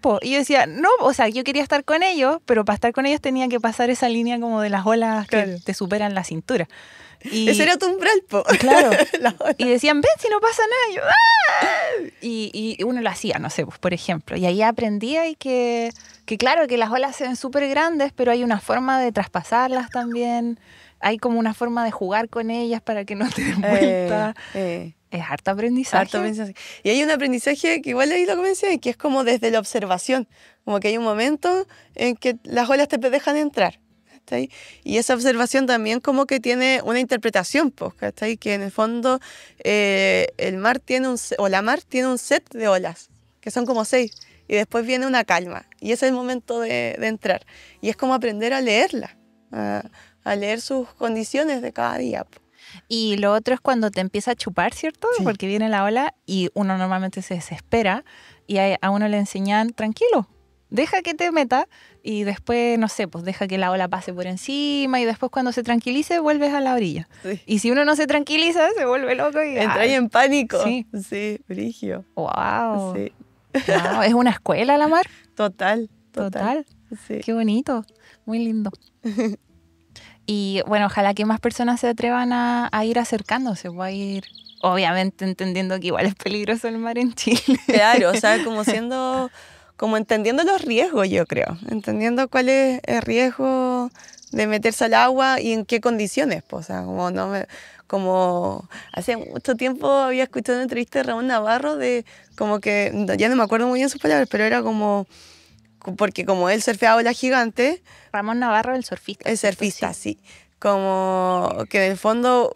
po. Y yo decía, no, o sea, yo quería estar con ellos, pero para estar con ellos tenía que pasar esa línea como de las olas Claro. que te superan la cintura. Y, Ese era tu umbral, po. claro. La ola. Y decían, ven, si no pasa nada. Y yo, ¡ah! Y uno lo hacía, no sé, pues, por ejemplo. Y ahí aprendía y que claro, que las olas se ven súper grandes, pero hay una forma de traspasarlas también. Hay como una forma de jugar con ellas para que no te den vuelta. Es harto aprendizaje. Harto aprendizaje. Y hay un aprendizaje que igual ahí lo comencé, que es como desde la observación. Como que hay un momento en que las olas te dejan entrar. ¿Cachai? Y esa observación también como que tiene una interpretación, pues, ¿cachai? Que en el fondo el mar tiene la mar tiene un set de olas, que son como 6, y después viene una calma, y ese es el momento de entrar. Y es como aprender a leerla, a leer sus condiciones de cada día. Pues. Y lo otro es cuando te empieza a chupar, ¿cierto? Sí. Porque viene la ola y uno normalmente se desespera y a uno le enseñan, tranquilo, deja que te meta y después, no sé, pues deja que la ola pase por encima y después cuando se tranquilice vuelves a la orilla. Sí. Y si uno no se tranquiliza, se vuelve loco y... Entra ahí en pánico. Sí. Sí, brigio. ¡Wow! Sí. Wow, es una escuela la mar. Total. Sí. Qué bonito, muy lindo. Y bueno, ojalá que más personas se atrevan a ir acercándose, o a ir, obviamente entendiendo que igual es peligroso el mar en Chile. Claro, o sea, como entendiendo los riesgos, yo creo. Entendiendo cuál es el riesgo de meterse al agua y en qué condiciones. Pues, o sea, como hace mucho tiempo había escuchado una entrevista de Ramón Navarro de como que, ya no me acuerdo muy bien sus palabras, pero era como, porque como él surfeaba olas gigantes. Ramón Navarro, el surfista. El surfista, sí. Como que en el fondo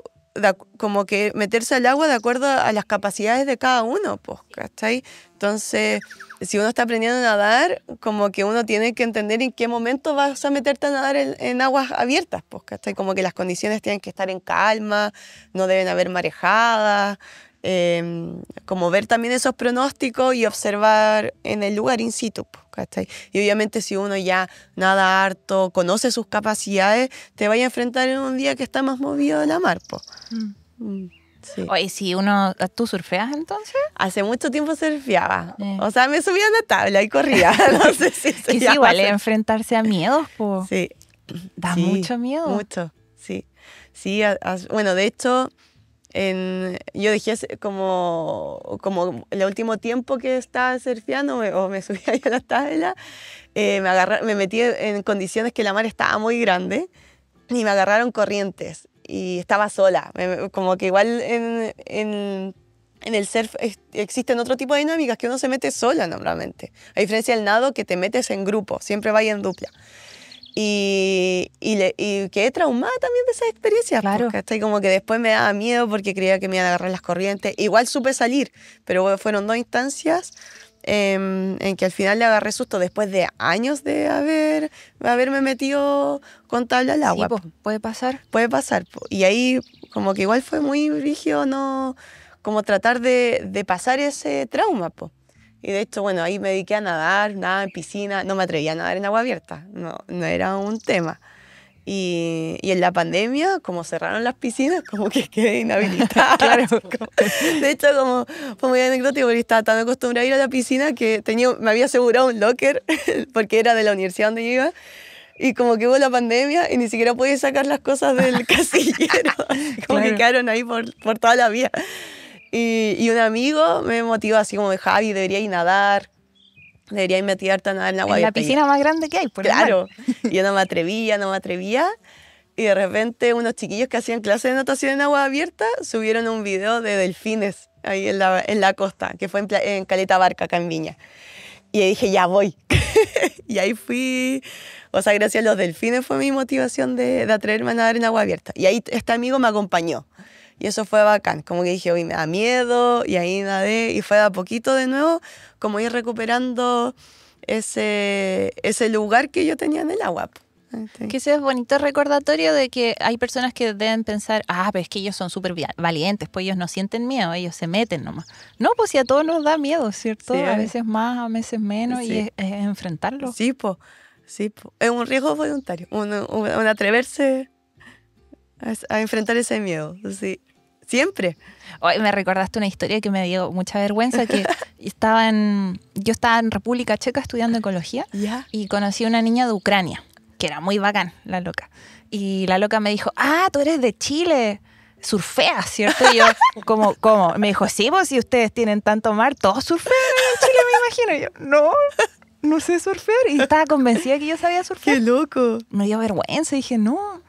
como que meterse al agua de acuerdo a las capacidades de cada uno, pues, ¿cachai? Entonces, si uno está aprendiendo a nadar, como que uno tiene que entender en qué momento vas a meterte a nadar en aguas abiertas, pues, ¿cachai? Como que las condiciones tienen que estar en calma, no deben haber marejadas, como ver también esos pronósticos y observar en el lugar in situ, pues, ¿cachai? Y obviamente si uno ya nada harto, conoce sus capacidades, te vaya a enfrentar en un día que está más movido de la mar, pues. Sí. Oye, si ¿tú surfeas entonces? Hace mucho tiempo surfeaba. O sea, me subía a una tabla y corría. No sé si se Que sí, llama igual es así. enfrentarse a miedos, po. Sí. Da Sí, mucho miedo. Mucho, sí. Sí, bueno, de hecho, yo dejé como el último tiempo que estaba surfeando o me subía ahí a la tabla, me metí en condiciones que la mar estaba muy grande y me agarraron corrientes y estaba sola. Como que igual en el surf existen otro tipo de dinámicas que uno se mete sola normalmente. A diferencia del nado que te metes en grupo, siempre vaya en dupla. Y quedé traumada también de esas experiencias. Claro. ¿Cachai? Como que después me daba miedo porque creía que me iban a agarrar las corrientes. Igual supe salir, pero fueron 2 instancias en que al final le agarré susto después de años de haberme metido con tabla al agua. Sí, po, puede pasar. Puede pasar. Y ahí como que igual fue muy rígido, ¿no? Como tratar de pasar ese trauma, po. Y de hecho, bueno, ahí me dediqué a nadar, nada en piscina, no me atrevía a nadar en agua abierta, no era un tema. Y en la pandemia, como cerraron las piscinas, como que quedé inhabilitada. Claro. De hecho, como fue muy anecdótico porque estaba tan acostumbrada a ir a la piscina que me había asegurado un locker porque era de la universidad donde yo iba. Y como que hubo la pandemia y ni siquiera podía sacar las cosas del casillero. Así como Claro. que quedaron ahí por toda la vida. Y un amigo me motivó así como, Javi, deberías ir a nadar, deberías meterte a nadar en agua En la abierta. piscina más grande que hay, por Claro. Y yo no me atrevía. Y de repente unos chiquillos que hacían clases de natación en agua abierta subieron un video de delfines ahí en la costa, que fue en Caleta Barca, acá en Viña. Y dije, ya voy. Y ahí fui, o sea, gracias a los delfines fue mi motivación de atreverme a nadar en agua abierta. Y ahí este amigo me acompañó. Y eso fue bacán, como que dije, uy, me da miedo, y ahí nadé, y fue de a poquito de nuevo, como ir recuperando ese lugar que yo tenía en el agua. Que ese es bonito recordatorio de que hay personas que deben pensar, pero es que ellos son súper valientes, pues ellos no sienten miedo, ellos se meten nomás. No, pues si a todos nos da miedo, ¿cierto? Sí, a veces más, a veces menos, sí. y es enfrentarlo. Sí, po. Es un riesgo voluntario, un atreverse a enfrentar ese miedo, sí. Siempre. Hoy me recordaste una historia que me dio mucha vergüenza, que yo estaba en República Checa estudiando ecología ¿Ya? y conocí a una niña de Ucrania, que era muy bacán, la loca. Y la loca me dijo, tú eres de Chile, surfeas, ¿cierto? Y yo, ¿cómo? Me dijo, sí, pues si ustedes tienen tanto mar, todos surfean en Chile, me imagino. Y yo, no sé surfear. Y estaba convencida que yo sabía surfear. ¡Qué loco! Me dio vergüenza, dije, no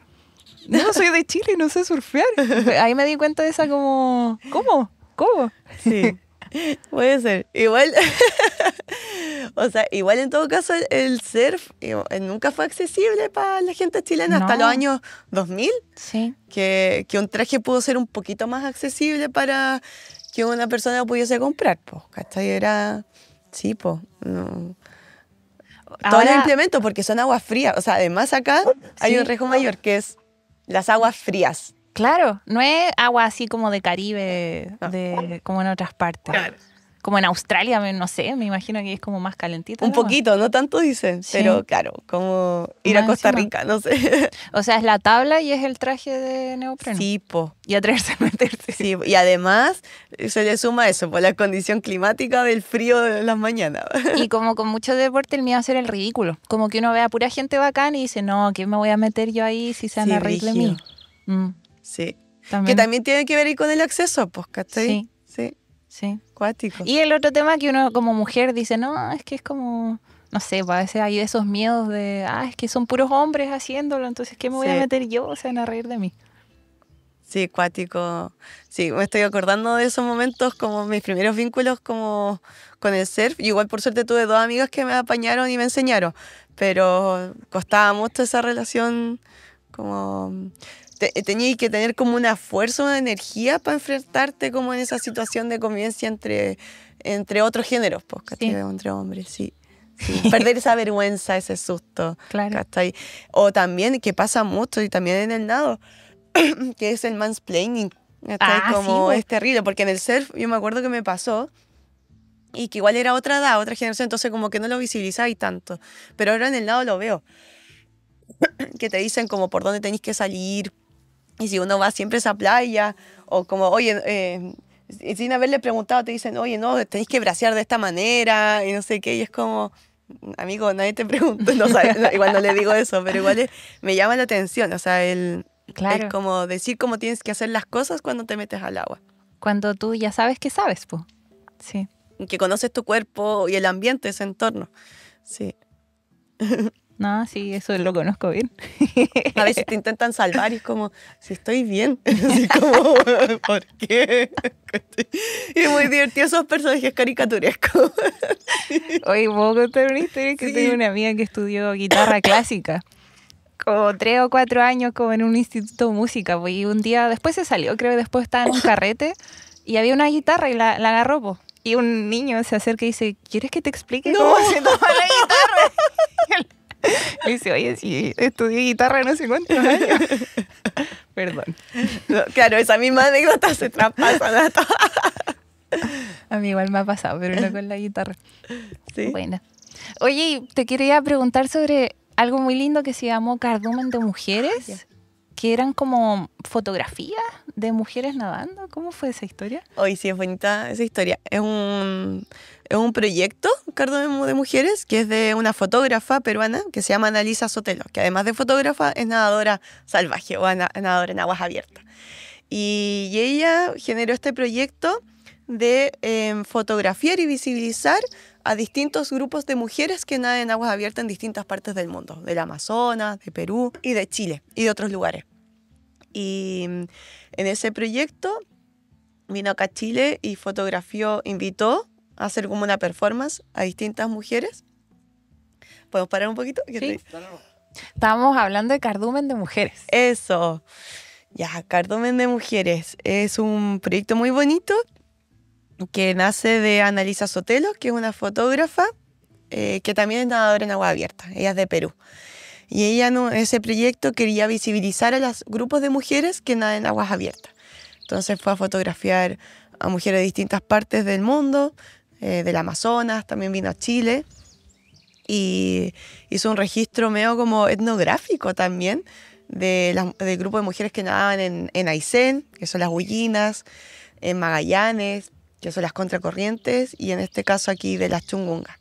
soy de Chile y no sé surfear. Ahí me di cuenta de esa como, ¿cómo? Sí, puede ser. Igual, o sea, igual en todo caso el surf nunca fue accesible para la gente chilena hasta los años 2000. Sí. Que un traje pudo ser un poquito más accesible para que una persona lo pudiese comprar, pues, ¿cachai? Era, sí, pues, no. Todos los implementos, porque son aguas frías. O sea, además acá hay un riesgo mayor que es las aguas frías. Claro, no es agua así como de Caribe, como en otras partes. Claro. Como en Australia, no sé, me imagino que es como más calentita. Un poquito, no tanto dicen, Sí. pero claro, como ir Más a Costa encima. Rica, no sé. O sea, es la tabla y es el traje de neopreno. Sí, po. Y atreverse a meterse. Sí, y además se le suma eso, por la condición climática del frío de las mañanas. Y como con mucho deporte, el miedo a hacer el ridículo. Como que uno ve a pura gente bacán y dice, no, ¿qué me voy a meter yo ahí si se van Sí, a reír de mí? brígido. Sí. También. Que también tiene que ver ahí con el acceso, pues, ¿cachai? Sí. Sí, Sí. cuático. Y el otro tema que uno como mujer dice, no, es que es como, no sé, pues a veces hay esos miedos de, es que son puros hombres haciéndolo, entonces ¿qué me voy a meter yo? O se van a reír de mí. Sí, cuático. Sí, me estoy acordando de esos momentos como mis primeros vínculos como con el surf. Y igual por suerte tuve 2 amigas que me apañaron y me enseñaron, pero costaba mucho esa relación como... tenías que tener como una fuerza, una energía para enfrentarte como en esa situación de convivencia entre otros géneros, pues, ¿cachai? Sí. Entre hombres, sí. Sí, perder esa vergüenza, ese susto. Claro. ¿Cachai? O también, que pasa mucho, y también en el nado, que es el mansplaining. ¿Cachai? Ah, Como sí, es terrible, porque en el surf yo me acuerdo que me pasó, y que igual era otra edad, otra generación, entonces como que no lo visibilizaba y tanto. Pero ahora en el nado lo veo, que te dicen como por dónde tenéis que salir, y si uno va siempre a esa playa, o como, oye, sin haberle preguntado, te dicen, oye, no, tenéis que bracear de esta manera, y no sé qué, y es como, amigo, nadie te pregunta, no, igual no le digo eso, pero igual me llama la atención, o sea, Claro. es como decir cómo tienes que hacer las cosas cuando te metes al agua. Cuando tú ya sabes que sabes, pues. Sí. Que conoces tu cuerpo y el ambiente, ese entorno. Sí. No, sí, eso lo conozco bien. A veces te intentan salvar y es como, si estoy bien. Así como, ¿por qué? Y es muy divertido esos personajes caricaturescos. Hoy puedo contar una historia que Sí. tengo una amiga que estudió guitarra clásica. Como 3 o 4 años como en un instituto de música. Pues, y un día después se salió, creo que después estaba en un carrete y había una guitarra y la agarró, po. Y un niño se acerca y dice, ¿quieres que te explique cómo se toma la guitarra? Le dice, oye, sí, estudié guitarra no sé cuántos años. Perdón. No, claro, esa misma anécdota se traspasan a todas. A mí igual me ha pasado, pero no con la guitarra. Sí. Bueno. Oye, te quería preguntar sobre algo muy lindo que se llamó Cardumen de Mujeres, Ya. que eran como fotografías de mujeres nadando. ¿Cómo fue esa historia? Hoy sí es bonita esa historia. Es un proyecto, Cardumen de Mujeres, que es de una fotógrafa peruana que se llama Analisa Sotelo, que además de fotógrafa es nadadora salvaje o nadadora en aguas abiertas. Y ella generó este proyecto de fotografiar y visibilizar a distintos grupos de mujeres que nadan en aguas abiertas en distintas partes del mundo, del Amazonas, de Perú y de Chile y de otros lugares. Y en ese proyecto vino acá a Chile y invitó a hacer como una performance a distintas mujeres. ¿Podemos parar un poquito? Sí. Estábamos hablando de Cardumen de Mujeres. Eso. Ya, Cardumen de Mujeres es un proyecto muy bonito que nace de Analisa Sotelo, que es una fotógrafa que también es nadadora en agua abierta. Ella es de Perú. Y ella en ese proyecto quería visibilizar a los grupos de mujeres que nadan en aguas abiertas. Entonces fue a fotografiar a mujeres de distintas partes del mundo, del Amazonas, también vino a Chile. Y hizo un registro medio como etnográfico también del grupo de mujeres que nadaban en Aysén, que son las Huillinas, en Magallanes, que son las contracorrientes, y en este caso aquí de las Chungungas.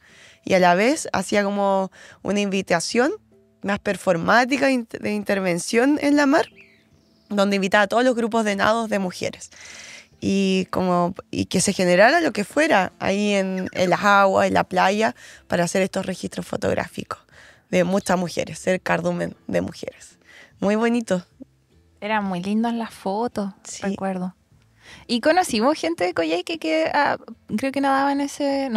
Y a la vez hacía como una invitación más performática de intervención en la mar, donde invitaba a todos los grupos de nados de mujeres. Y que se generara lo que fuera ahí en las aguas, en la playa, para hacer estos registros fotográficos de muchas mujeres, ser Cardumen de Mujeres. Muy bonito. Eran muy lindas las fotos, Sí. recuerdo. Y conocimos gente de Coyhaique que creo que nadaban no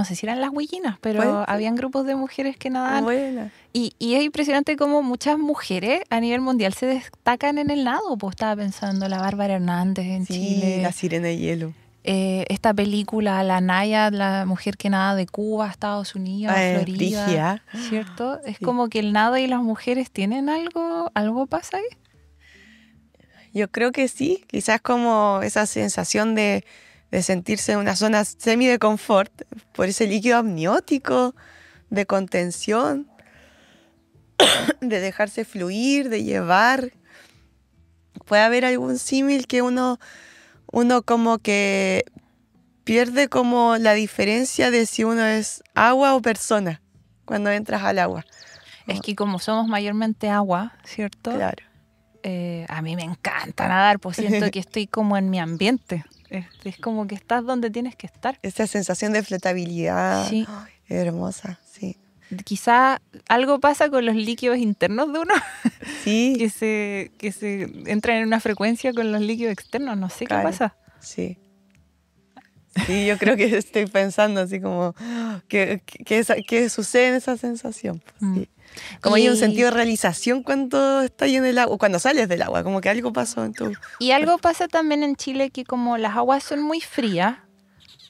sé si eran las Huillinas, pero Puede ser. habían grupos de mujeres que nadaban. Buena. Y es impresionante cómo muchas mujeres a nivel mundial se destacan en el nado. Pues estaba pensando la Bárbara Hernández en Sí, Chile. la sirena de hielo. Esta película, La Naya, la mujer que nada de Cuba a Estados Unidos, a Florida. Brígida. ¿Cierto? Es Sí. como que el nado y las mujeres tienen algo pasa ahí. Yo creo que sí, quizás como esa sensación de sentirse en una zona semi de confort por ese líquido amniótico, de contención, de dejarse fluir, de llevar. Puede haber algún símil que uno como que pierde como la diferencia de si uno es agua o persona cuando entras al agua. Es que como somos mayormente agua, ¿cierto? Claro. A mí me encanta nadar, pues siento que estoy como en mi ambiente. Es como que estás donde tienes que estar. Esa sensación de flotabilidad. Sí. Ay, hermosa, sí. Quizá algo pasa con los líquidos internos de uno, Sí, que se entran en una frecuencia con los líquidos externos. No sé Claro. qué pasa. sí. Sí, yo creo que estoy pensando así como, ¿qué sucede en esa sensación? Pues, sí. Como hay un sentido de realización cuando estás en el agua, cuando sales del agua, como que algo pasó en tu... Y algo pasa también en Chile que como las aguas son muy frías,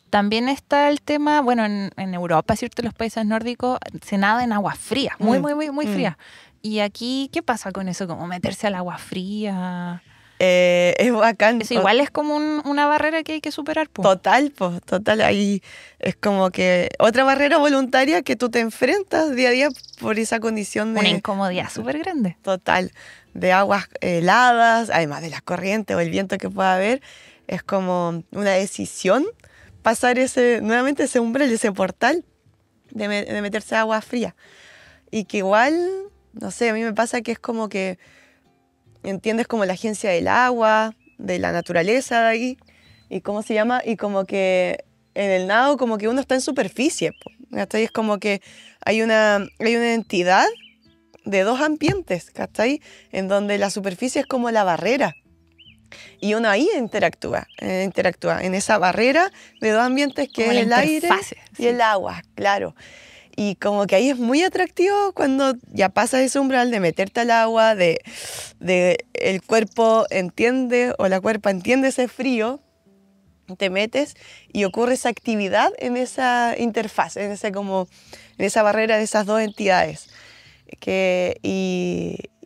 también está el tema, bueno, en Europa, ¿cierto? Los países nórdicos se nada en aguas frías, muy frías. Y aquí, ¿qué pasa con eso? Como meterse al agua fría. Es bacán. Eso igual es como una barrera que hay que superar, po. Total, pues, total. Ahí es como que otra barrera voluntaria que tú te enfrentas día a día por esa condición de... Una incomodidad súper grande. Total, de aguas heladas, además de las corrientes o el viento que pueda haber. Es como una decisión pasar nuevamente ese umbral, ese portal de meterse a agua fría. Y que igual, no sé, a mí me pasa que es como que entiendes como la agencia del agua, de la naturaleza de ahí, y cómo se llama, y como que en el nado como que uno está en superficie, ¿cachai? Es como que hay una entidad de dos ambientes, ¿cachai? En donde la superficie es como la barrera, y uno ahí interactúa en esa barrera de dos ambientes que es el aire y el agua, claro. Y como que ahí es muy atractivo cuando ya pasas ese umbral de meterte al agua, de el cuerpo entiende o la cuerpa entiende ese frío, te metes y ocurre esa actividad en esa interfaz, en esa barrera de esas dos entidades.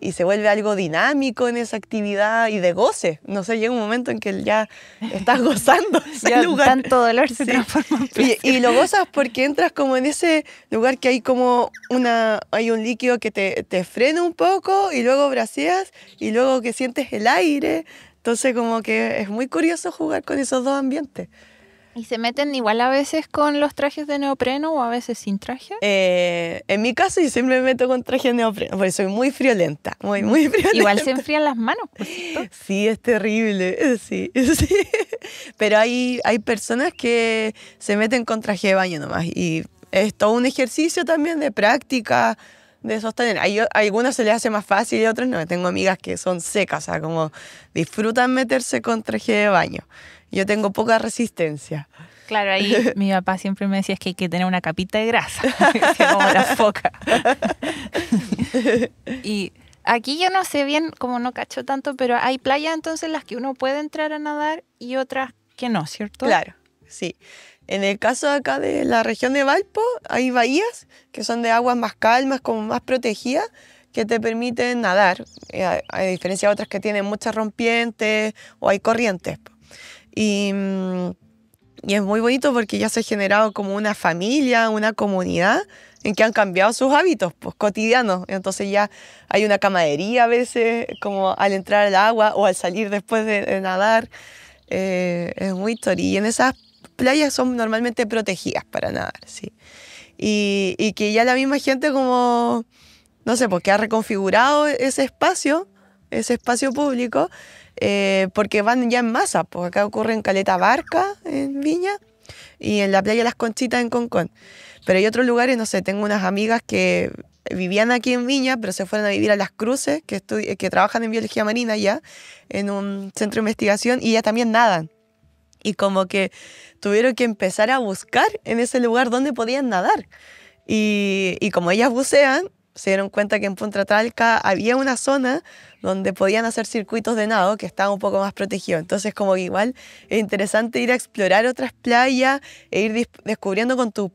Y se vuelve algo dinámico en esa actividad y de goce. No sé, llega un momento en que ya estás gozando ese lugar. Tanto dolor se transforma en placer. Y lo gozas porque entras como en ese lugar que hay como hay un líquido que te frena un poco y luego braceas y luego que sientes el aire. Entonces como que es muy curioso jugar con esos dos ambientes. ¿Y se meten igual a veces con los trajes de neopreno o a veces sin traje? En mi caso yo siempre me meto con traje de neopreno, porque soy muy friolenta, muy friolenta. Igual se enfrían las manos, pues. Sí, es terrible, sí. Pero hay personas que se meten con traje de baño nomás y es todo un ejercicio también de práctica, de sostener. A algunas se les hace más fácil y a otras no. Tengo amigas que son secas, o sea, como disfrutan meterse con traje de baño. Yo tengo poca resistencia. Claro, ahí mi papá siempre me decía es que hay que tener una capita de grasa, como la foca. Y aquí yo no sé bien, como no cacho tanto, pero hay playas entonces en las que uno puede entrar a nadar y otras que no, ¿cierto? Claro, sí. En el caso acá de la región de Valpo, hay bahías que son de aguas más calmas, como más protegidas, que te permiten nadar, a diferencia de otras que tienen muchas rompientes o hay corrientes. Y es muy bonito porque ya se ha generado como una familia, una comunidad en que han cambiado sus hábitos pues, cotidianos. Entonces ya hay una camaradería a veces, como al entrar al agua o al salir después de nadar. Es muy tori. Y en esas playas son normalmente protegidas para nadar, sí. Y que ya la misma gente como, no sé, porque ha reconfigurado ese espacio público, porque van ya en masa, pues acá ocurre en Caleta Barca, en Viña, y en la playa Las Conchitas, en Concón. Pero hay otros lugares, no sé, tengo unas amigas que vivían aquí en Viña, pero se fueron a vivir a Las Cruces, que trabajan en biología marina ya, en un centro de investigación, y ya también nadan. Y como que tuvieron que empezar a buscar en ese lugar donde podían nadar. Y como ellas bucean, se dieron cuenta que en Punta Talca había una zona donde podían hacer circuitos de nado que estaban un poco más protegidos. Entonces como que igual es interesante ir a explorar otras playas e ir descubriendo con tu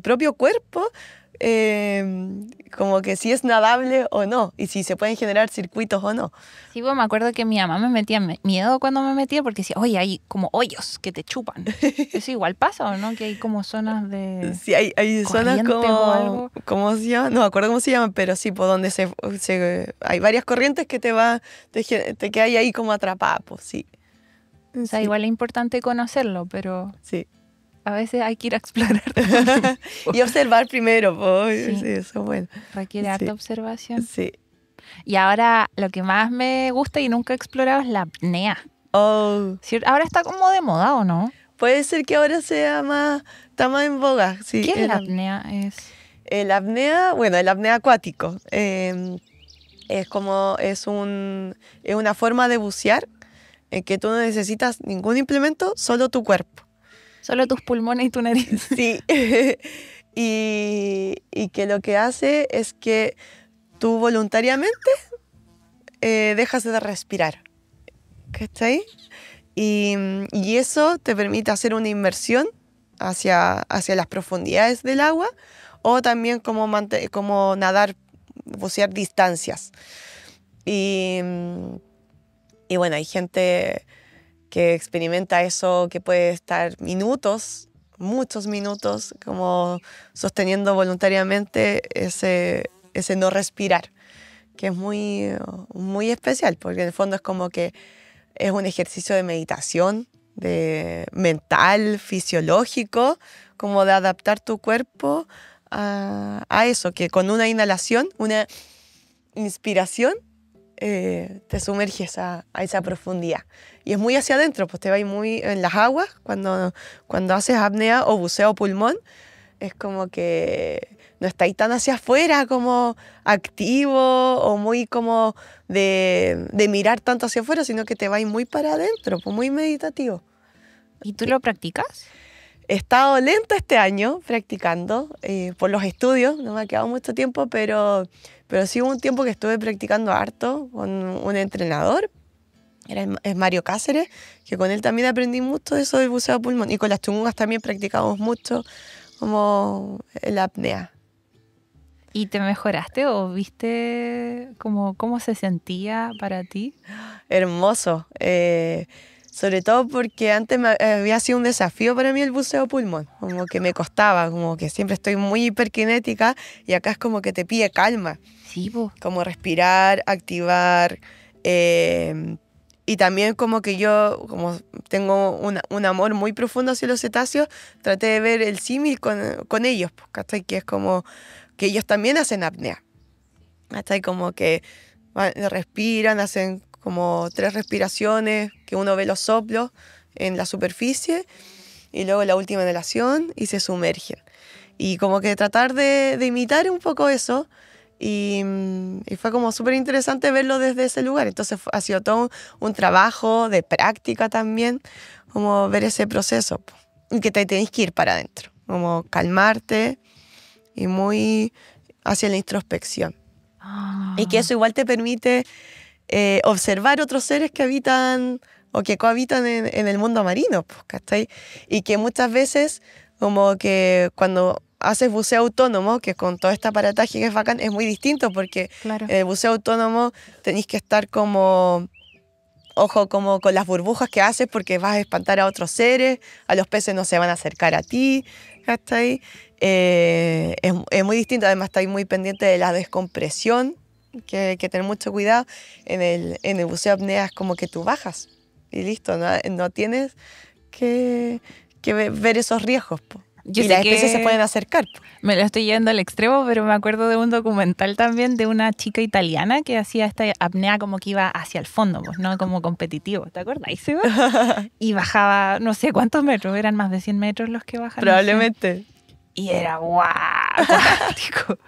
propio cuerpo como que si es nadable o no y si se pueden generar circuitos o no. Sí, pues me acuerdo que mi mamá me metía miedo cuando me metía porque decía, oye, hay como hoyos que te chupan. Eso igual pasa, ¿o no? Que hay como zonas de... Sí, hay zonas como... ¿Cómo se llama? No me acuerdo cómo se llaman, pero sí, por donde hay varias corrientes que te quedas ahí como atrapada, pues sí. O sea, igual es importante conocerlo, pero... Sí. A veces hay que ir a explorar. Y observar primero, pues. Sí, eso es bueno. Requiere harta observación. Sí. Y ahora lo que más me gusta y nunca he explorado es la apnea. Oh. ¿Cierto? Ahora está como de moda, ¿o no? Puede ser que ahora está más en boga. Sí, ¿Qué es la apnea? El apnea, bueno, el apnea acuático. Es una forma de bucear en que tú no necesitas ningún implemento, solo tu cuerpo. Solo tus pulmones y tu nariz. Sí. Y que lo que hace es que tú voluntariamente dejas de respirar. ¿Cachai? Y eso te permite hacer una inmersión hacia las profundidades del agua o también como nadar, bucear distancias. Y bueno, hay gente que experimenta eso, que puede estar minutos, muchos minutos, como sosteniendo voluntariamente ese no respirar, que es muy, muy especial, porque en el fondo es como que es un ejercicio de meditación, de mental, fisiológico, como de adaptar tu cuerpo a eso, que con una inhalación, una inspiración, te sumerges a esa profundidad. Y es muy hacia adentro, pues te vas muy en las aguas, cuando haces apnea o buceo pulmón, es como que no estáis tan hacia afuera como activo o muy como de mirar tanto hacia afuera, sino que te vais muy para adentro, pues muy meditativo. ¿Y tú lo practicas? He estado lenta este año practicando por los estudios, no me ha quedado mucho tiempo, pero sí hubo un tiempo que estuve practicando harto con un entrenador, es Mario Cáceres, que con él también aprendí mucho de eso del buceo a pulmón, y con las chungas también practicamos mucho como la apnea. ¿Y te mejoraste o viste cómo se sentía para ti? Hermoso, sobre todo porque antes había sido un desafío para mí el buceo pulmón, como que me costaba, como que siempre estoy muy hiperkinética y acá es como que te pide calma. Sí, po. Como respirar, activar, y también como que yo, como tengo un amor muy profundo hacia los cetáceos, traté de ver el símil con ellos, pues, ¿cachai? Que es como que ellos también hacen apnea, ¿cachai? Como que respiran, hacen como 3 respiraciones, que uno ve los soplos en la superficie y luego la última inhalación y se sumergen. Y como que tratar de imitar un poco eso. Y fue como súper interesante verlo desde ese lugar. Entonces ha sido todo un trabajo de práctica también, como ver ese proceso. Y que te tenés que ir para adentro, como calmarte y muy hacia la introspección. Y que eso igual te permite observar otros seres que habitan o que cohabitan en el mundo marino, pues, ¿cachai? Y que muchas veces como que cuando haces buceo autónomo, que con todo este aparataje que es bacán, es muy distinto porque Claro. en el buceo autónomo tenés que estar como, ojo, como con las burbujas que haces porque vas a espantar a otros seres, a los peces no se van a acercar a ti, ¿cachai? Es muy distinto, además estáis muy pendiente de la descompresión, que hay que tener mucho cuidado. En el buceo apnea es como que tú bajas y listo, no tienes que ver esos riesgos, po. Yo y sé las que especies se pueden acercar. me lo estoy yendo al extremo, pero me acuerdo de un documental también de una chica italiana que hacía esta apnea como que iba hacia el fondo, pues, ¿no? Como competitivo, ¿te acordáis, Seba? Y bajaba no sé cuántos metros, eran más de 100 metros los que bajan. Probablemente. No sé. Y era guau, cuático.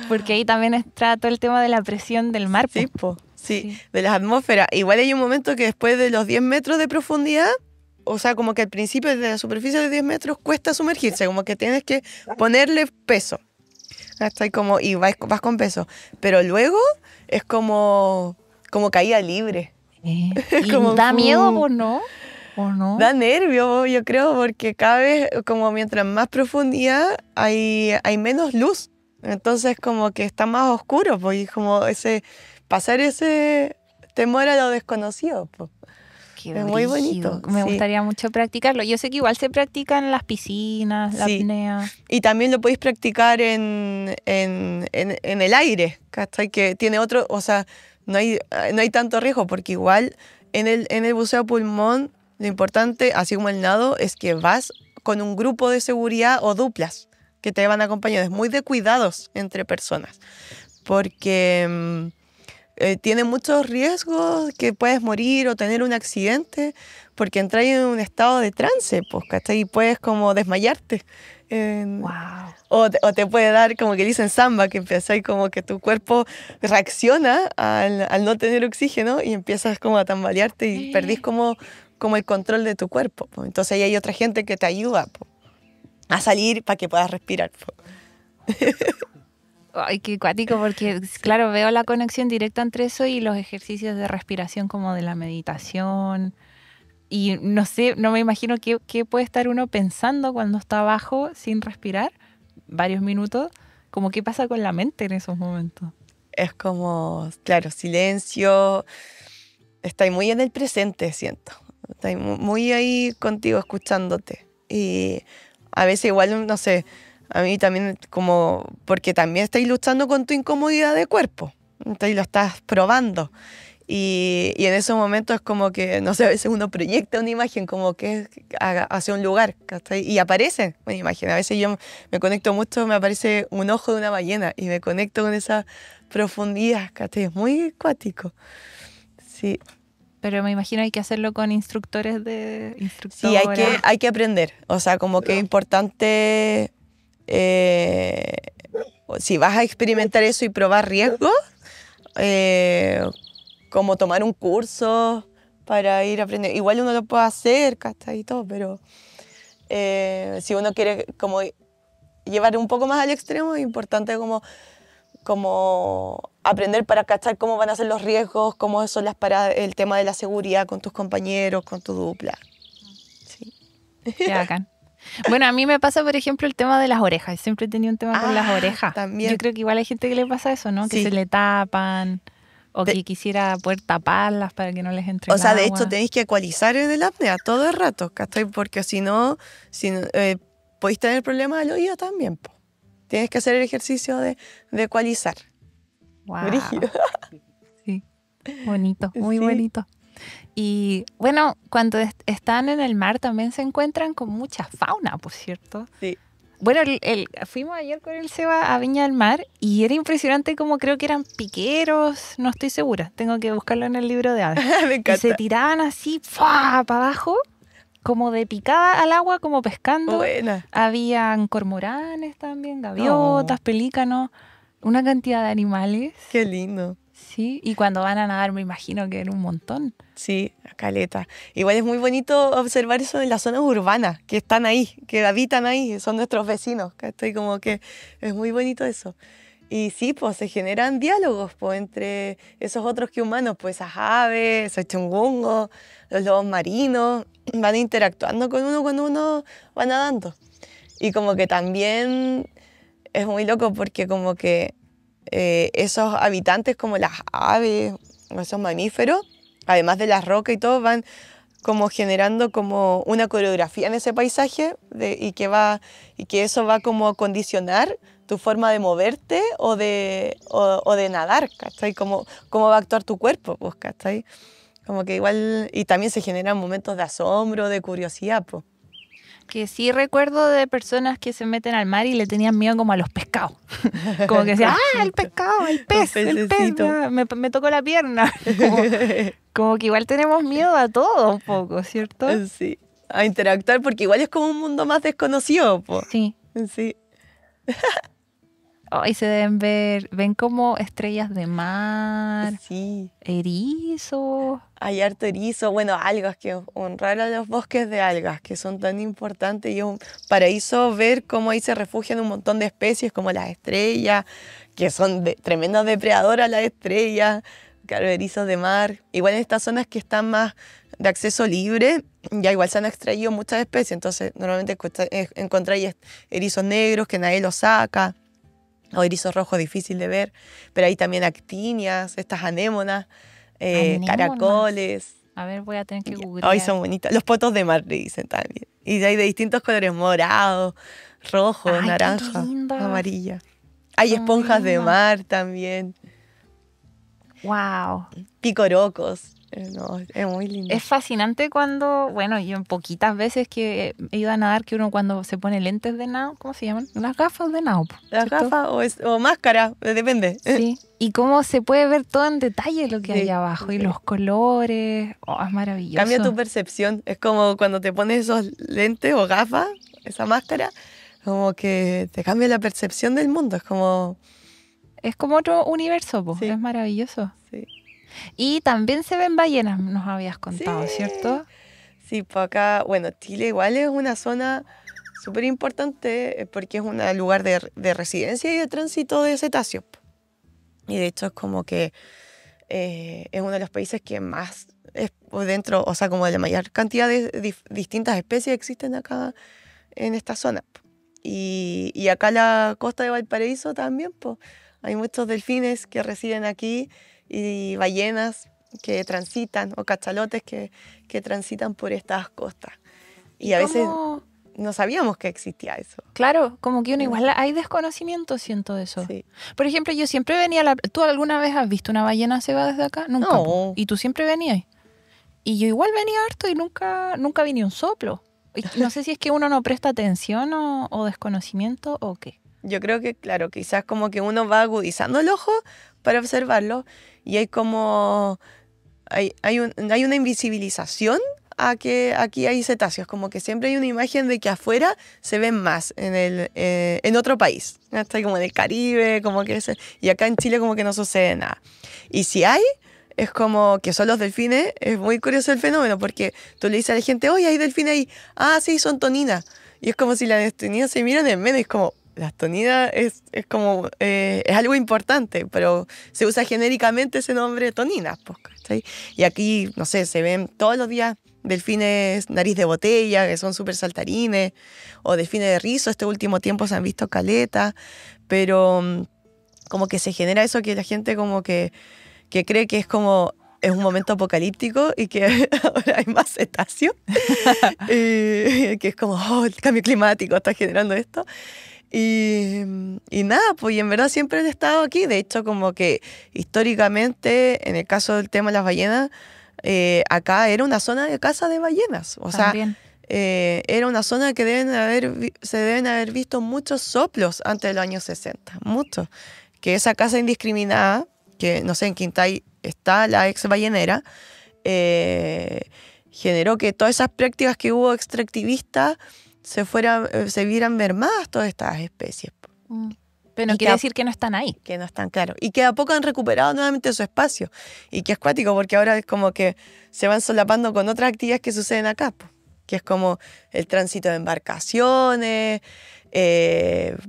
Porque ahí también está todo el tema de la presión del mar. Sí, sí, de las atmósferas. Igual hay un momento que después de los 10 metros de profundidad, o sea, como que al principio de la superficie de 10 metros cuesta sumergirse, como que tienes que ponerle peso. Y vas con peso. Pero luego es como caída libre. Y como da miedo, pues, ¿no? ¿O no? Da nervio, yo creo, porque cada vez, como mientras más profundidad, hay menos luz. Entonces como que está más oscuro, pues, y como pasar ese temor a lo desconocido, pues. Es muy bonito. Me gustaría mucho practicarlo. Yo sé que igual se practica en las piscinas, la apnea. Y también lo podéis practicar en el aire, ¿cachai? Que tiene otro, o sea, no hay tanto riesgo, porque igual en el buceo pulmón, lo importante, así como el nado, es que vas con un grupo de seguridad o duplas que te van acompañando. Es muy de cuidados entre personas, porque tiene muchos riesgos que puedes morir o tener un accidente porque entras en un estado de trance, pues, ¿cachai? Y puedes como desmayarte. Wow. O te puede dar, como que dicen samba, que empiezas como que tu cuerpo reacciona al no tener oxígeno y empiezas como a tambalearte y perdís como como el control de tu cuerpo, po. Entonces ahí hay otra gente que te ayuda, po, a salir para que puedas respirar, po. Ay, qué cuático, porque claro, veo la conexión directa entre eso y los ejercicios de respiración como de la meditación. Y no sé, no me imagino qué puede estar uno pensando cuando está abajo sin respirar varios minutos. Como qué pasa con la mente en esos momentos. Es como, claro, silencio. Estás muy en el presente, siento. Estás muy ahí contigo, escuchándote. Y a veces igual, no sé, a mí también como, porque también estás luchando con tu incomodidad de cuerpo. Entonces lo estás probando. Y en esos momentos es como que, no sé, a veces uno proyecta una imagen como que hacia un lugar, ¿cachai? Y aparece una imagen. A veces yo me conecto mucho, me aparece un ojo de una ballena y me conecto con esa profundidad, ¿cachai? Es muy acuático. Sí. Pero me imagino hay que hacerlo con instructores de Sí, hay que aprender. O sea, como que es importante, si vas a experimentar eso y probar riesgos, como tomar un curso para ir aprendiendo. Igual uno lo puede hacer, ¿cachai? Y todo, pero si uno quiere como llevar un poco más al extremo, es importante como aprender para cachar cómo van a ser los riesgos, cómo son las paradas, el tema de la seguridad con tus compañeros, con tu dupla. Sí. Qué bacán. Bueno, a mí me pasa, por ejemplo, el tema de las orejas. Siempre he tenido un tema con las orejas. También. Yo creo que igual hay gente que le pasa eso, ¿no? Que Sí. se le tapan o que quisiera poder taparlas para que no les entre O sea, el de agua. hecho, tenéis que ecualizar en el apnea todo el rato, ¿cachai? Porque si no, podéis tener problemas al oído también, po. Tienes que hacer el ejercicio de ecualizar. Wow. Brígido. Sí, bonito, muy Sí. bonito. Y bueno, cuando están en el mar también se encuentran con mucha fauna, por cierto. Sí. Bueno, fuimos ayer con el Seba a Viña del Mar y era impresionante como creo que eran piqueros, no estoy segura, tengo que buscarlo en el libro de aves. Me Y encanta. se tiraban así, para abajo, como de picada al agua, como pescando. Buena. Habían cormoranes también, gaviotas, pelícanos, una cantidad de animales. Qué lindo. Sí, y cuando van a nadar me imagino que era un montón. Sí, caleta. Igual es muy bonito observar eso en las zonas urbanas, que están ahí, que habitan ahí, son nuestros vecinos, que estoy como que es muy bonito eso. Y sí, pues se generan diálogos pues, entre esos otros que humanos, pues esas aves, esos chungungos, los lobos marinos, van interactuando con uno cuando uno va nadando. Y como que también es muy loco porque como que esos habitantes como las aves o esos mamíferos, además de las rocas y todo, van como generando como una coreografía en ese paisaje y que eso va como a condicionar tu forma de moverte o de nadar, ¿cachai? Cómo va a actuar tu cuerpo, pues, ¿cachai? Como que igual, y también se generan momentos de asombro, de curiosidad, pues. Que sí recuerdo de personas que se meten al mar y le tenían miedo como a los pescados. Como que decían, ¡ah, el pescado, el pez, me tocó la pierna! Como que igual tenemos miedo a todo un poco, ¿cierto? Sí, a interactuar porque igual es como un mundo más desconocido, pues. Sí. Sí. Hoy se deben ven como estrellas de mar, Sí. erizos. Hay harto erizo, bueno, algas, que honrar a los bosques de algas, que son tan importantes y es un paraíso ver cómo ahí se refugian un montón de especies como las estrellas, que son tremendos depredadores las estrellas, claro, erizos de mar. Igual en estas zonas que están más de acceso libre, ya igual se han extraído muchas especies, entonces normalmente encontráis erizos negros que nadie los saca, o erizos rojos difícil de ver, pero hay también actinias, estas anémonas, caracoles. A ver, voy a tener que googlear. Ay, son bonitas. Los potos de mar le dicen también. Y hay de distintos colores, morado, rojo, Ay, naranja, qué lindas. amarilla. Hay Son muy esponjas de lindas. mar también, Wow. picorocos. No, es muy lindo. Es fascinante cuando, bueno, yo en poquitas veces que he ido a nadar, que uno cuando se pone lentes de nado, ¿cómo se llaman? Unas gafas de nado. Las ¿cierto? gafas o máscara, depende. Sí. Y cómo se puede ver todo en detalle lo que Sí, hay abajo y sí. los colores. Oh, es maravilloso. Cambia tu percepción. Es como cuando te pones esos lentes o gafas, esa máscara, como que te cambia la percepción del mundo. Es como... Es como otro universo, po. Sí. Es maravilloso. Sí. Y también se ven ballenas, nos habías contado, Sí. ¿cierto? Sí, pues acá, bueno, Chile igual es una zona súper importante porque es un lugar de residencia y de tránsito de cetáceos. Y de hecho es como que es uno de los países que más es dentro, o sea, como de la mayor cantidad de distintas especies existen acá en esta zona. Y acá en la costa de Valparaíso también, pues, hay muchos delfines que residen aquí y ballenas que transitan, o cachalotes que transitan por estas costas. Y a veces no sabíamos que existía eso. Claro, como que uno igual hay desconocimiento, siento de eso. Sí. Por ejemplo, yo siempre venía ¿Tú alguna vez has visto una ballena ceba desde acá? Nunca. No. Po. Y tú siempre venías. Y yo igual venía harto y nunca vi ni un soplo. Y no sé si es que uno no presta atención o desconocimiento o qué. Yo creo que, claro, quizás como que uno va agudizando el ojo para observarlo y hay como... Hay una invisibilización a que aquí hay cetáceos, como que siempre hay una imagen de que afuera se ven más en otro país, está como en el Caribe, como que y acá en Chile como que no sucede nada. Y si hay, es como que son los delfines, es muy curioso el fenómeno, porque tú le dices a la gente, oye, hay delfines ahí, ah, sí, son toninas, y es como si las toninas se miran en medio, y es como... Las toninas es como, es algo importante, pero se usa genéricamente ese nombre toninas, ¿cachai? Y aquí, no sé, se ven todos los días delfines nariz de botella, que son súper saltarines, o delfines de rizo, este último tiempo se han visto caletas, pero como que se genera eso que la gente como que cree que es como... Es un momento apocalíptico y que ahora hay más cetáceos, que es como, oh, el cambio climático está generando esto. Y nada, pues y en verdad siempre han estado aquí. De hecho, como que históricamente, en el caso del tema de las ballenas, acá era una zona de caza de ballenas. O También. sea, era una zona que se deben haber visto muchos soplos antes de los años 60. Muchos. Que esa caza indiscriminada, que no sé, en Quintay está la ex ballenera, generó que todas esas prácticas que hubo extractivistas se vieran mermadas todas estas especies. Pero no quiere decir que no están ahí. Que no están, claro. Y que a poco han recuperado nuevamente su espacio. Y que es cuático porque ahora es como que se van solapando con otras actividades que suceden acá, que es como el tránsito de embarcaciones,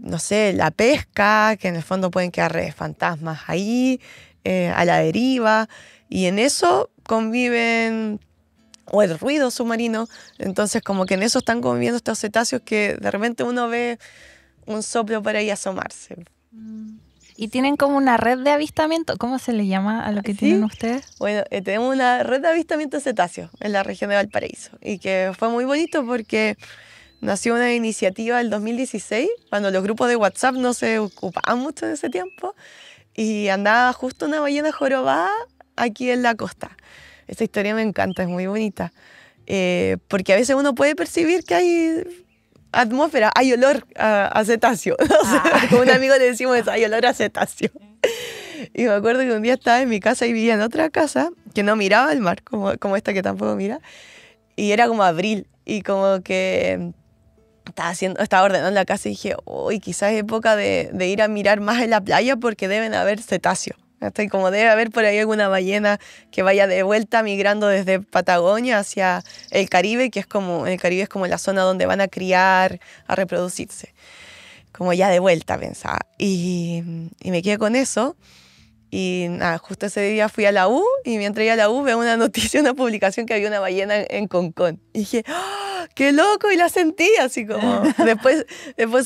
no sé, la pesca, que en el fondo pueden quedar redes fantasmas ahí, a la deriva. Y en eso conviven... o el ruido submarino, entonces como que en eso están conviviendo estos cetáceos que de repente uno ve un soplo por ahí asomarse. Y tienen como una red de avistamiento, ¿cómo se le llama a lo que tienen ustedes? Bueno, tenemos una red de avistamiento de cetáceos en la región de Valparaíso y que fue muy bonito porque nació una iniciativa el 2016, cuando los grupos de WhatsApp no se ocupaban mucho en ese tiempo y andaba justo una ballena jorobada aquí en la costa. Esta historia me encanta, es muy bonita, porque a veces uno puede percibir que hay atmósfera, hay olor a cetáceo. O sea, con un amigo le decimos eso, hay olor a cetáceo. Y me acuerdo que un día estaba en mi casa y vivía en otra casa que no miraba el mar, como esta que tampoco mira, y era como abril, y como que estaba ordenando la casa y dije, uy, quizás es época de ir a mirar más en la playa porque deben haber cetáceos. Como debe haber por ahí alguna ballena que vaya de vuelta migrando desde Patagonia hacia el Caribe, que es como, el Caribe es como la zona donde van a criar, a reproducirse. Como ya de vuelta, pensaba. Y me quedé con eso. Y nada, justo ese día fui a la U y mientras iba a la U veo una noticia, una publicación que había una ballena en Concón. Y dije, ¡oh, qué loco! Y la sentí así como... Después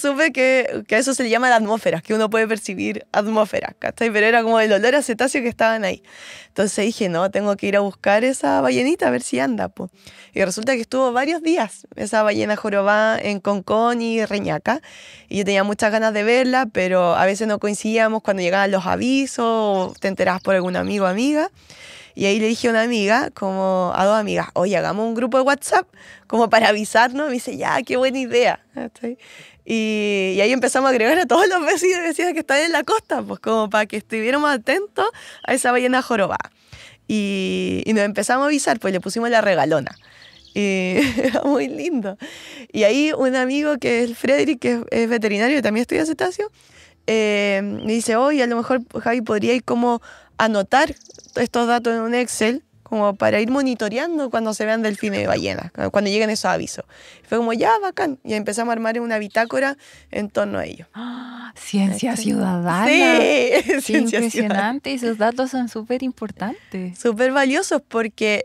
supe que a eso se le llama la atmósfera, que uno puede percibir atmósfera, ¿cachai? Pero era como el olor a cetáceo que estaban ahí. Entonces dije, no, tengo que ir a buscar esa ballenita a ver si anda, po. Y resulta que estuvo varios días esa ballena jorobada en Concón y Reñaca. Y yo tenía muchas ganas de verla, pero a veces no coincidíamos cuando llegaban los avisos o te enterabas por algún amigo o amiga. Y ahí le dije a una amiga, como a dos amigas, oye, hagamos un grupo de WhatsApp como para avisarnos. Me dice, ya, qué buena idea. Y ahí empezamos a agregar a todos los vecinos y vecinas que están en la costa, pues como para que estuviéramos atentos a esa ballena jorobada. Y nos empezamos a avisar, pues le pusimos la regalona. Y era muy lindo. Y ahí un amigo que es el Frederick, que es veterinario y también estudia cetáceo, me dice, oye, a lo mejor Javi podría ir como anotar estos datos en un Excel, como como para ir monitoreando cuando se vean delfines y ballenas, cuando lleguen esos avisos. Fue como, ya, bacán. Y empezamos a armar una bitácora en torno a ello. Ciencia ciudadana. Sí, Qué ciencia impresionante. Y sus datos son súper importantes. súper valiosos porque,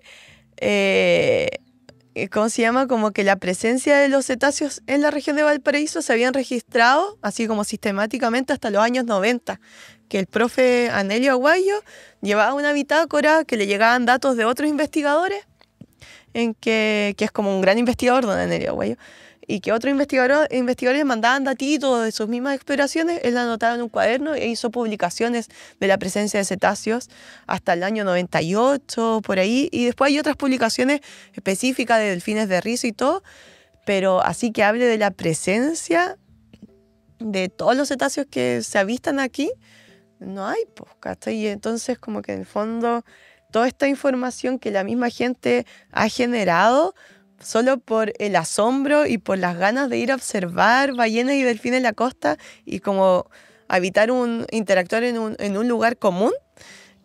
¿cómo se llama? Como que la presencia de los cetáceos en la región de Valparaíso se habían registrado, así como sistemáticamente, hasta los años 90, que el profe Anelio Aguayo llevaba una bitácora que le llegaban datos de otros investigadores, que es como un gran investigador, don Anelio Aguayo, y que otros investigadores mandaban datitos de sus mismas exploraciones. Él anotaba en un cuaderno e hizo publicaciones de la presencia de cetáceos hasta el año 98, por ahí, y después hay otras publicaciones específicas de delfines de rizo y todo, pero así que hable de la presencia de todos los cetáceos que se avistan aquí, no hay, pues, ¿cachai? Y entonces como que en el fondo toda esta información que la misma gente ha generado solo por el asombro y por las ganas de ir a observar ballenas y delfines en la costa y como interactuar en un lugar común,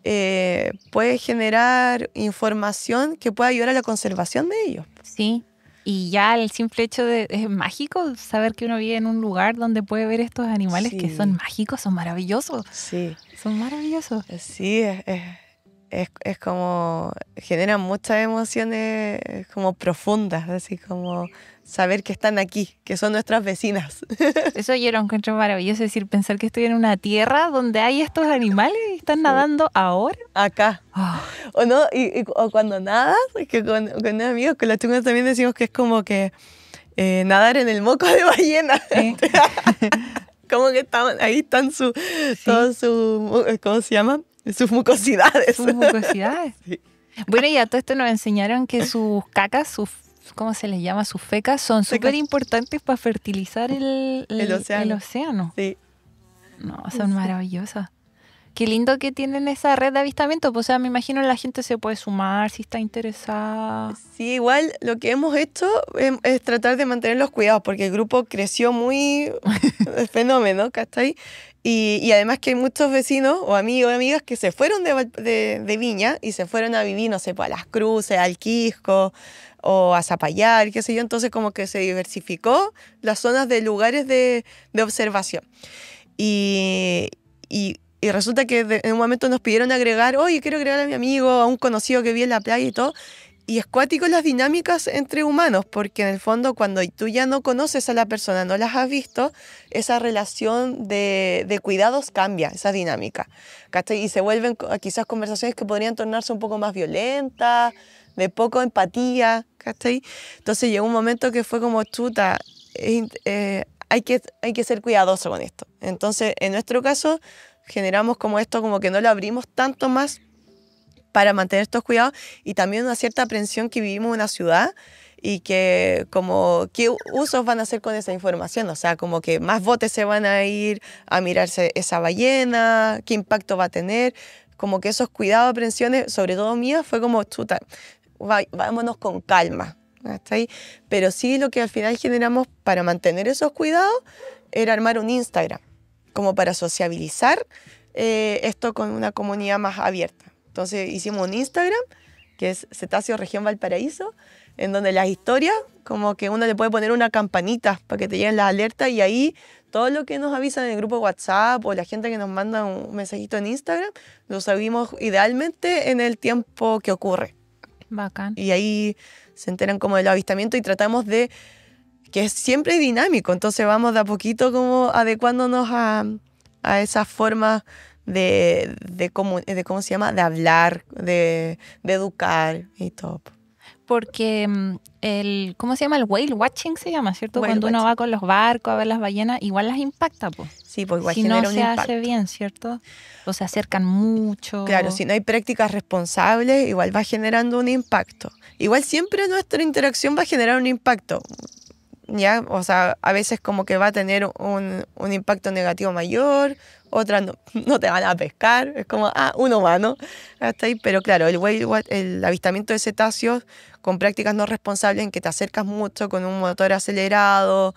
puede generar información que pueda ayudar a la conservación de ellos. Sí, y ya el simple hecho es mágico saber que uno vive en un lugar donde puede ver estos animales que son mágicos, son maravillosos. Sí. Son maravillosos. Sí, es como, genera muchas emociones como profundas, así como saber que están aquí, que son nuestras vecinas. Eso yo lo encuentro maravilloso, es decir, pensar que estoy en una tierra donde hay estos animales y están nadando ahora. Acá. Oh. O no, o cuando nadas, es que con amigos, con las chungas también decimos que es como que nadar en el moco de ballena. Como que ahí están todos sus, ¿cómo se llama? Sus mucosidades. Sus mucosidades. Sí. Bueno, y a todo esto nos enseñaron que sus cacas, ¿cómo se les llama? Sus fecas son súper importantes para fertilizar el océano. Sí. No, son maravillosas. Qué lindo que tienen esa red de avistamiento. Pues, o sea, me imagino la gente se puede sumar si está interesada. Sí, igual lo que hemos hecho es tratar de mantener los cuidados, porque el grupo creció muy fenómeno, ¿cachai? Y además que hay muchos vecinos o amigos y amigas que se fueron de Viña y se fueron a vivir, no sé, pues a Las Cruces, al Quisco o a Zapallar, qué sé yo. Entonces como que se diversificó las zonas de lugares de observación. Y resulta que en un momento nos pidieron agregar, oye, quiero agregar a mi amigo, a un conocido que vive en la playa y todo. Y es cuático las dinámicas entre humanos, porque en el fondo cuando tú ya no conoces a la persona, no las has visto, esa relación de cuidados cambia, esa dinámica, ¿cachai? Y se vuelven quizás conversaciones que podrían tornarse un poco más violentas, de poco empatía, ¿cachai? Entonces llegó un momento que fue como, chuta, hay que ser cuidadoso con esto. Entonces, en nuestro caso, generamos como esto, como que no lo abrimos tanto más para mantener estos cuidados y también una cierta aprensión que vivimos en una ciudad y que como qué usos van a hacer con esa información, o sea, como que más botes se van a ir a mirarse esa ballena, qué impacto va a tener, como que esos cuidados, aprensiones, sobre todo mías, fue como, chuta, vámonos con calma, ¿está ahí? Pero sí lo que al final generamos para mantener esos cuidados era armar un Instagram, como para sociabilizar esto con una comunidad más abierta. Entonces hicimos un Instagram, que es Cetáceos Región Valparaíso, en donde las historias, como que uno le puede poner una campanita para que te lleguen las alertas y ahí todo lo que nos avisan en el grupo WhatsApp o la gente que nos manda un mensajito en Instagram, lo subimos idealmente en el tiempo que ocurre. Bacán. Y ahí se enteran como del avistamiento y tratamos de que es siempre dinámico, entonces vamos de a poquito como adecuándonos a esas formas de cómo se llama, de hablar, de educar y todo. Porque ¿cómo se llama? El whale watching se llama, ¿cierto? Whale Cuando uno watching. va con los barcos a ver las ballenas, igual las impacta, pues. Sí, pues igual si genera no un se impacto. hace bien, ¿cierto? O se acercan mucho. Claro, si no hay prácticas responsables, igual va generando un impacto. Igual siempre nuestra interacción va a generar un impacto, ¿ya? O sea, a veces como que va a tener un impacto negativo mayor, otras no te van a pescar, es como, un humano, hasta ahí. Pero claro, el avistamiento de cetáceos con prácticas no responsables en que te acercas mucho con un motor acelerado,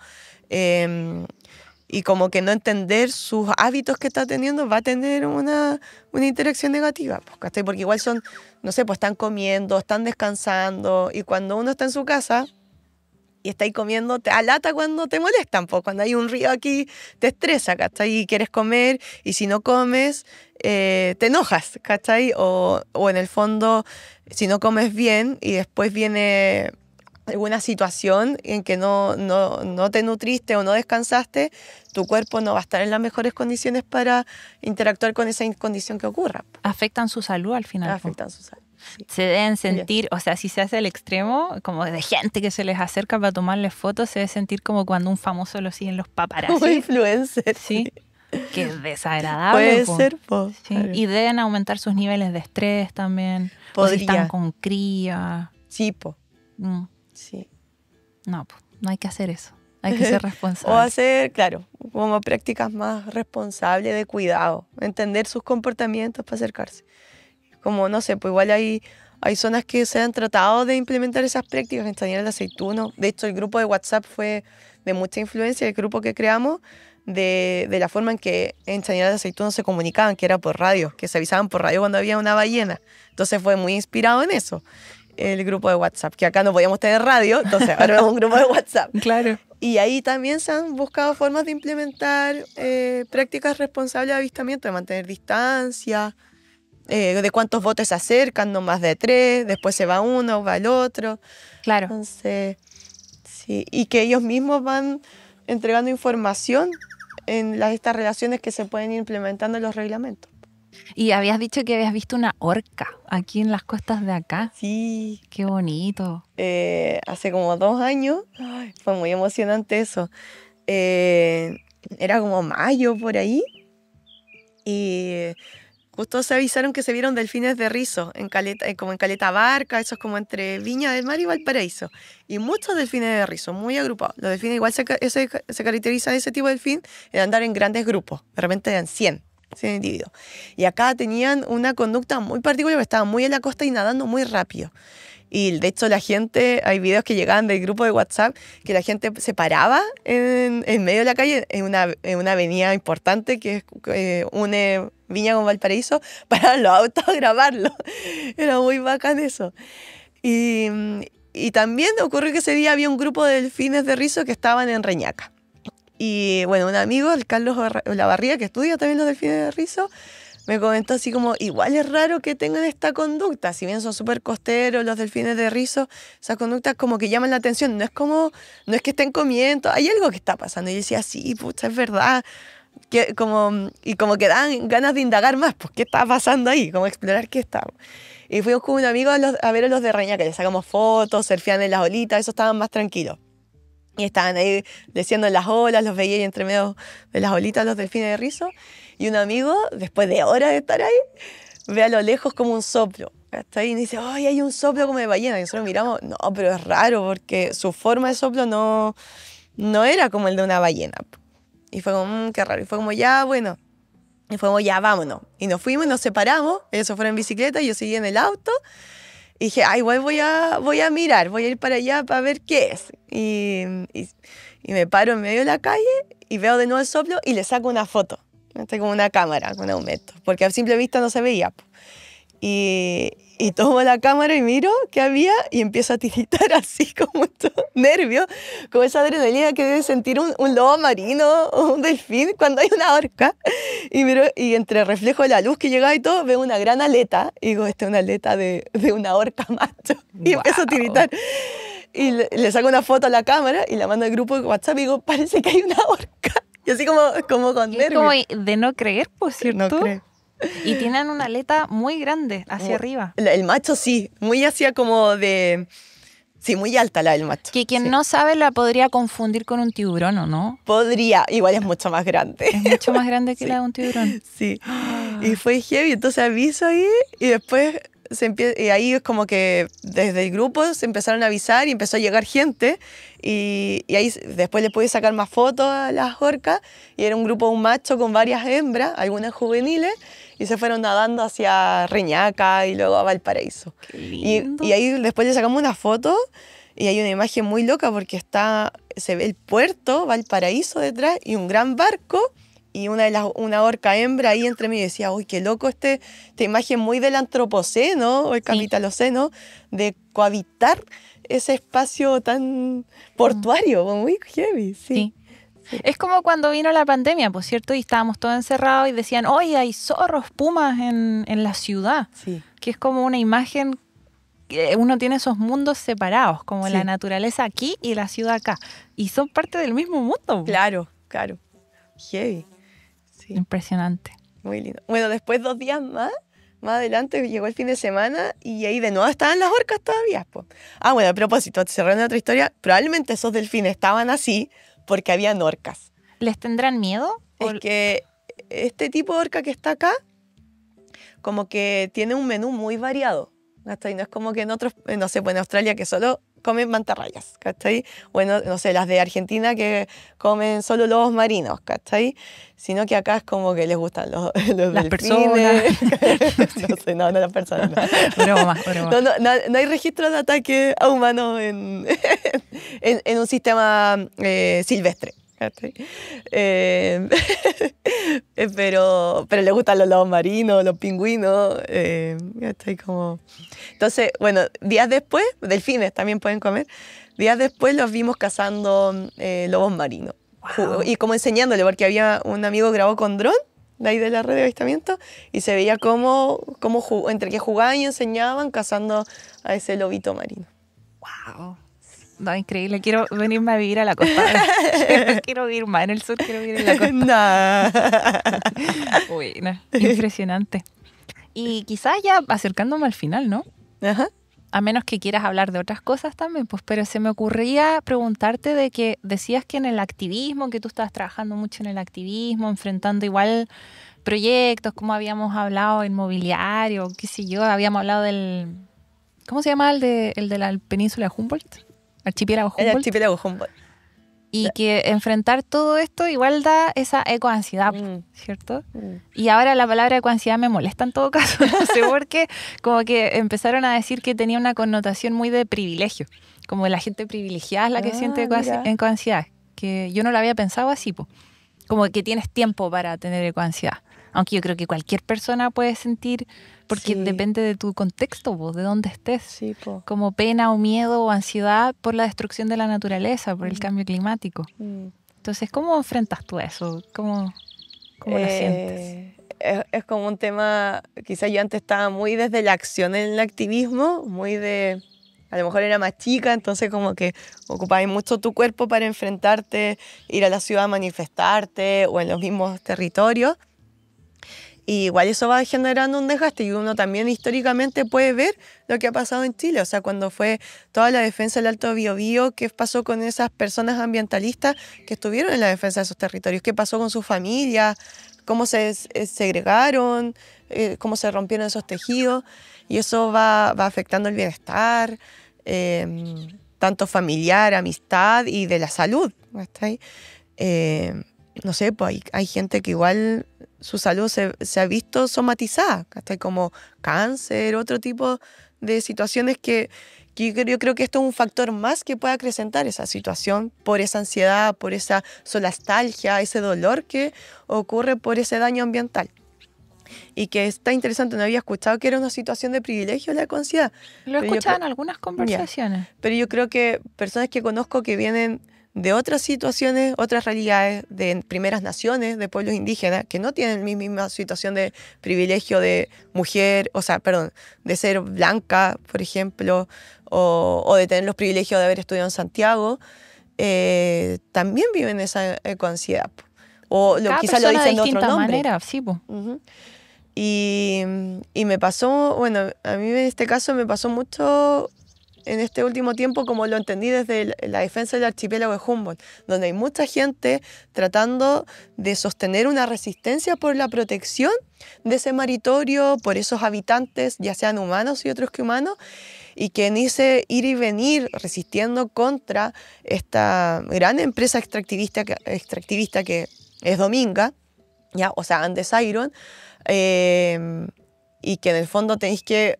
y como que no entender sus hábitos que está teniendo, va a tener una interacción negativa, pues, ¿cachai? Porque igual son, no sé, pues están comiendo, están descansando, y cuando uno está en su casa y está ahí comiendo, te alata cuando te molestan, pues cuando hay un río aquí te estresa, ¿cachai? Y quieres comer, y si no comes, te enojas, ¿cachai? O en el fondo, si no comes bien y después viene alguna situación en que no te nutriste o no descansaste, tu cuerpo no va a estar en las mejores condiciones para interactuar con esa condición que ocurra. Afectan su salud al final. Afectan su salud. Sí. Se deben sentir, o sea, si se hace el extremo, como de gente que se les acerca para tomarles fotos, se debe sentir como cuando un famoso lo siguen los paparazzi. Como influencer. Sí. Que es desagradable. Puede ser, po. Sí. Claro. Y deben aumentar sus niveles de estrés también. Podría. O si están con cría. Sí, po. Mm. Sí. No, pues, no hay que hacer eso. Hay que ser responsable. O hacer, claro, como prácticas más responsables de cuidado. Entender sus comportamientos para acercarse. Como, no sé, pues igual hay zonas que se han tratado de implementar esas prácticas en San Miguel de Aceituno. De hecho, el grupo de WhatsApp fue de mucha influencia, el grupo que creamos, de la forma en que en San Miguel de Aceituno se comunicaban, que era por radio, que se avisaban por radio cuando había una ballena. Entonces fue muy inspirado en eso, el grupo de WhatsApp, que acá no podíamos tener radio, entonces ahora es un grupo de WhatsApp. Claro. Y ahí también se han buscado formas de implementar prácticas responsables de avistamiento, de mantener distancia, de cuántos botes se acercan, no más de 3, después se va uno, va el otro. Claro. Entonces, sí, y que ellos mismos van entregando información en estas relaciones que se pueden ir implementando en los reglamentos. Y habías dicho que habías visto una orca aquí en las costas de acá. Sí. Qué bonito. Hace como 2 años, ay, fue muy emocionante eso. Era como mayo por ahí, y justo se avisaron que se vieron delfines de rizo, como en Caleta Barca, eso es como entre Viña del Mar y Valparaíso. Y muchos delfines de rizo, muy agrupados. Los delfines igual se caracterizan ese tipo de delfín en andar en grandes grupos, de repente eran 100 individuos. Y acá tenían una conducta muy particular, porque estaban muy en la costa y nadando muy rápido. Y de hecho hay videos que llegaban del grupo de WhatsApp, que la gente se paraba en medio de la calle, en una avenida importante que une Viña con Valparaíso, para los autos a grabarlo. Era muy bacán eso. Y también ocurrió que ese día había un grupo de delfines de rizo que estaban en Reñaca. Y bueno, un amigo, el Carlos Olavarría, que estudia también los delfines de rizo, me comentó así como, igual es raro que tengan esta conducta, si bien son súper costeros los delfines de rizo, esas conductas como que llaman la atención, no es que estén comiendo, hay algo que está pasando. Y yo decía, sí, pucha, es verdad, y como que dan ganas de indagar más, pues, ¿qué está pasando ahí? Como explorar qué está. Y fuimos con un amigo a ver a los de Reñaca, les sacamos fotos, surfeaban en las olitas, esos estaban más tranquilos. Y estaban ahí desciendo en las olas, los veía ahí entre medio de las olitas los delfines de rizo. Y un amigo, después de horas de estar ahí, ve a lo lejos como un soplo. Hasta ahí y dice, ¡ay, hay un soplo como de ballena! Y nosotros miramos, no, pero es raro porque su forma de soplo no era como el de una ballena. Y fue como, qué raro. Y fue como, ya, bueno. Y fue como, ya, vámonos. Y nos fuimos y nos separamos. Ellos se fueron en bicicleta y yo seguí en el auto. Y dije, igual voy a mirar, voy a ir para allá para ver qué es. Y me paro en medio de la calle y veo de nuevo el soplo y le saco una foto. Estoy con una cámara, con aumento, porque a simple vista no se veía. Y tomo la cámara y miro qué había y empiezo a tiritar así como todo nervio, como esa adrenalina que debe sentir un lobo marino o un delfín cuando hay una orca. Y miro, y entre el reflejo de la luz que llegaba y todo, veo una gran aleta. Y digo, esta es una aleta de una orca macho. Y empiezo a tiritar. Y le saco una foto a la cámara y la mando al grupo de WhatsApp y digo, parece que hay una orca. Y así como con nervios. Es como de no creer, pues, ¿cierto? No creo. Y tienen una aleta muy grande hacia arriba. El macho sí, muy hacia como de... Sí, muy alta la del macho. Que quien sí. no sabe la podría confundir con un tiburón, ¿o no? Podría, igual es mucho más grande. Es mucho más grande que sí. la de un tiburón. Sí, y fue heavy, entonces aviso ahí y después y ahí es como que desde el grupo se empezaron a avisar y empezó a llegar gente y ahí después le pude sacar más fotos a las orcas y era un grupo, un macho con varias hembras, algunas juveniles, y se fueron nadando hacia Reñaca y luego a Valparaíso. Qué lindo. Y ahí después le sacamos una foto Y hay una imagen muy loca porque se ve el puerto, Valparaíso detrás, y un gran barco, y una orca hembra ahí entre mí. Y decía, uy, qué loco esta imagen muy del antropoceno o el capitaloceno, de cohabitar ese espacio tan portuario, muy heavy. Sí. Es como cuando vino la pandemia, por cierto, y estábamos todos encerrados y decían, oye, hay zorros, pumas en la ciudad. Sí. Que es como una imagen, que uno tiene esos mundos separados, como Sí. la naturaleza aquí y la ciudad acá. Y son parte del mismo mundo. Claro. Heavy. Sí. Impresionante. Muy lindo. Bueno, después 2 días más adelante llegó el fin de semana y ahí de nuevo estaban las orcas todavía. Po. Bueno, a propósito, cerrando otra historia, probablemente esos delfines estaban así porque habían orcas. ¿Les tendrán miedo? Es que este tipo de orca que está acá, como que tiene un menú muy variado. ¿Cachai? No es como que en otros, no sé, pues en Australia que solo comen mantarrayas, ¿cachai? Bueno, no sé, las de Argentina que comen solo lobos marinos, ¿cachai? Sino que acá es como que les gustan los Las delfines. No sé, no las personas. No. Broma. No hay registro de ataque a humanos en un sistema silvestre. Pero les gustan los lobos marinos, los pingüinos. Entonces, bueno, días después, delfines también pueden comer. Días después los vimos cazando lobos marinos. Wow. Y como enseñándole, porque había un amigo que grabó con dron de ahí de la red de avistamiento y se veía entre que jugaban y enseñaban cazando a ese lobito marino. Wow. No, increíble. Quiero venirme a vivir a la costa. Quiero vivir más en el sur, quiero vivir en la costa. Bueno, impresionante. Y quizás ya acercándome al final, ¿no? Ajá. A menos que quieras hablar de otras cosas también, pues, pero se me ocurría preguntarte de que decías que en el activismo, que tú estabas trabajando mucho en el activismo, enfrentando igual proyectos, como habíamos hablado, inmobiliario, qué sé yo, habíamos hablado del... ¿Cómo se llama el de la península de Humboldt? Archipiélago Humboldt. El archipiélago Humboldt. Y que enfrentar todo esto igual da esa ecoansiedad, ¿cierto? Y ahora la palabra ecoansiedad me molesta en todo caso, no sé por qué, como que empezaron a decir que tenía una connotación muy de privilegio, como de la gente privilegiada es la que siente ecoansiedad, que yo no lo había pensado así, po. Como que tienes tiempo para tener ecoansiedad. Aunque yo creo que cualquier persona puede sentir, porque depende de tu contexto, po, de dónde estés. Sí, po. Como pena o miedo o ansiedad por la destrucción de la naturaleza, por el cambio climático. Entonces, ¿cómo enfrentas tú eso? ¿Cómo lo sientes? Es como un tema, quizás yo antes estaba muy desde la acción en el activismo, muy de... A lo mejor era más chica, entonces como que ocupabas mucho tu cuerpo para enfrentarte, ir a la ciudad a manifestarte o en los mismos territorios. Y igual eso va generando un desgaste y uno también históricamente puede ver lo que ha pasado en Chile. O sea, cuando fue toda la defensa del Alto Biobío, ¿qué pasó con esas personas ambientalistas que estuvieron en la defensa de esos territorios? ¿Qué pasó con sus familias? ¿Cómo se segregaron? ¿Cómo se rompieron esos tejidos? Y eso va afectando el bienestar, tanto familiar, amistad y de la salud. ¿Está ahí? No sé, pues hay gente que igual su salud se ha visto somatizada, hasta como cáncer, otro tipo de situaciones que yo creo que esto es un factor más que puede acrecentar esa situación por esa ansiedad, por esa solastalgia, ese dolor que ocurre por ese daño ambiental. Y que está interesante, no había escuchado que era una situación de privilegio la ansiedad. Lo he escuchado en algunas conversaciones. Pero yo creo que personas que conozco que vienen de otras situaciones, otras realidades, de primeras naciones, de pueblos indígenas, que no tienen la misma situación de privilegio de mujer, de ser blanca, por ejemplo, o de tener los privilegios de haber estudiado en Santiago, también viven esa ecoansiedad. O quizás lo dicen de otro nombre. Manera, sí, po. Y me pasó, bueno, a mí en este caso me pasó mucho en este último tiempo, como lo entendí desde la defensa del archipiélago de Humboldt, donde hay mucha gente tratando de sostener una resistencia por la protección de ese maritorio, por esos habitantes, ya sean humanos y otros que humanos, y que en ese ir y venir resistiendo contra esta gran empresa extractivista que es Dominga, Andes Iron, y que en el fondo tenéis que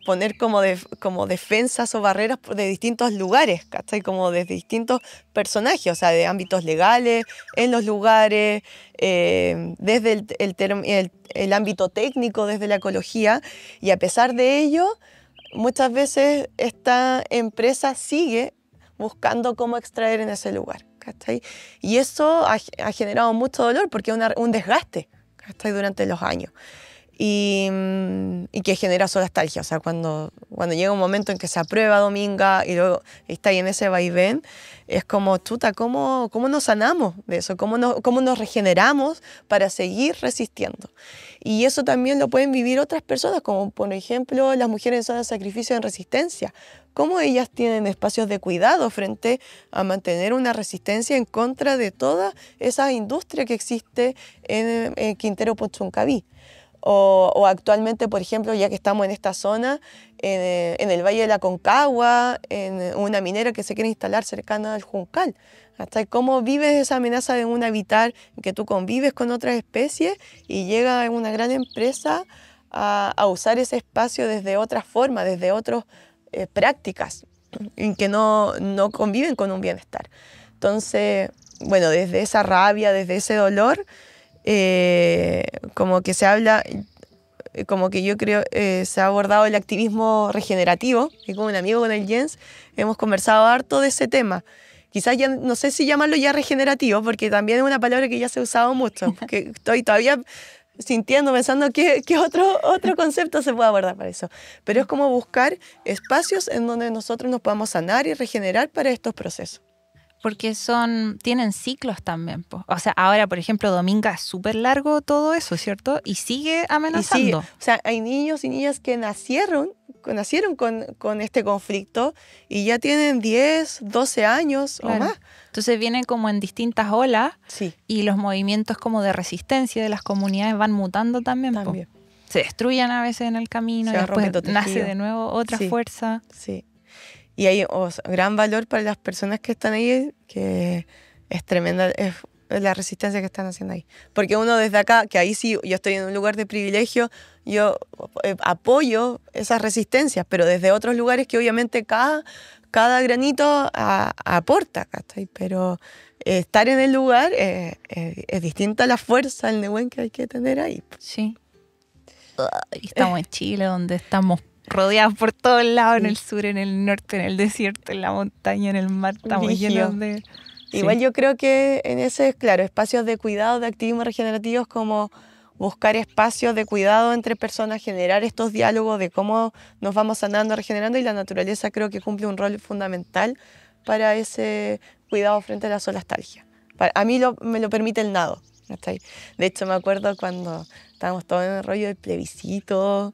poner como defensas o barreras de distintos lugares, ¿cachai? Como de distintos personajes, o sea, de ámbitos legales, en los lugares, desde el ámbito técnico, desde la ecología, y a pesar de ello, muchas veces esta empresa sigue buscando cómo extraer en ese lugar, ¿cachai? Y eso ha generado mucho dolor porque es un desgaste, ¿cachai? Durante los años. Y que genera solastalgia, o sea, cuando llega un momento en que se aprueba Dominga y luego está ahí en ese vaivén, es como, chuta, ¿cómo nos sanamos de eso? ¿Cómo nos regeneramos para seguir resistiendo? Y eso también lo pueden vivir otras personas, como por ejemplo las mujeres en zona de sacrificio en resistencia. Cómo ellas tienen espacios de cuidado frente a mantener una resistencia en contra de toda esa industria que existe en Quintero Puchuncaví. O actualmente, por ejemplo, ya que estamos en esta zona, en el Valle de la Concagua, en una minera que se quiere instalar cercana al Juncal. Hasta cómo vives esa amenaza de un hábitat en que tú convives con otras especies y llega una gran empresa a usar ese espacio desde otra forma, desde otras prácticas en que no conviven con un bienestar. Entonces, bueno, desde esa rabia, desde ese dolor, como que se habla, como que yo creo, se ha abordado el activismo regenerativo, y con un amigo, con el Jens, hemos conversado harto de ese tema. Quizás ya, no sé si llamarlo ya regenerativo, porque también es una palabra que ya se ha usado mucho, que estoy todavía sintiendo, pensando qué otro concepto se puede abordar para eso. Pero es como buscar espacios en donde nosotros nos podamos sanar y regenerar para estos procesos. Porque tienen ciclos también, po. O sea, ahora, por ejemplo, Dominga es súper largo todo eso, ¿cierto? Y sigue amenazando. Y sigue. O sea, hay niños y niñas que nacieron con este conflicto y ya tienen 10, 12 años o más. Entonces vienen como en distintas olas, sí, y los movimientos como de resistencia de las comunidades van mutando también. Se destruyen a veces en el camino y después nace de nuevo otra fuerza. Sí. Y hay gran valor para las personas que están ahí, que es tremenda la resistencia que están haciendo ahí. Porque uno desde acá, que ahí sí, yo estoy en un lugar de privilegio, yo apoyo esas resistencias, pero desde otros lugares que obviamente cada granito aporta, ¿cachai? Pero estar en el lugar es distinta a la fuerza, el nehuen que hay que tener ahí. Sí. Estamos en Chile, donde estamos rodeados por todos lados, en el sur, en el norte, en el desierto, en la montaña, en el mar, estamos llenos de... Igual yo creo que en ese, claro, espacios de cuidado, de activismo regenerativo, es como buscar espacios de cuidado entre personas, generar estos diálogos de cómo nos vamos sanando, regenerando, y la naturaleza creo que cumple un rol fundamental para ese cuidado frente a la solastalgia. A mí me lo permite el nado. De hecho, me acuerdo cuando estábamos todos en el rollo del plebiscito,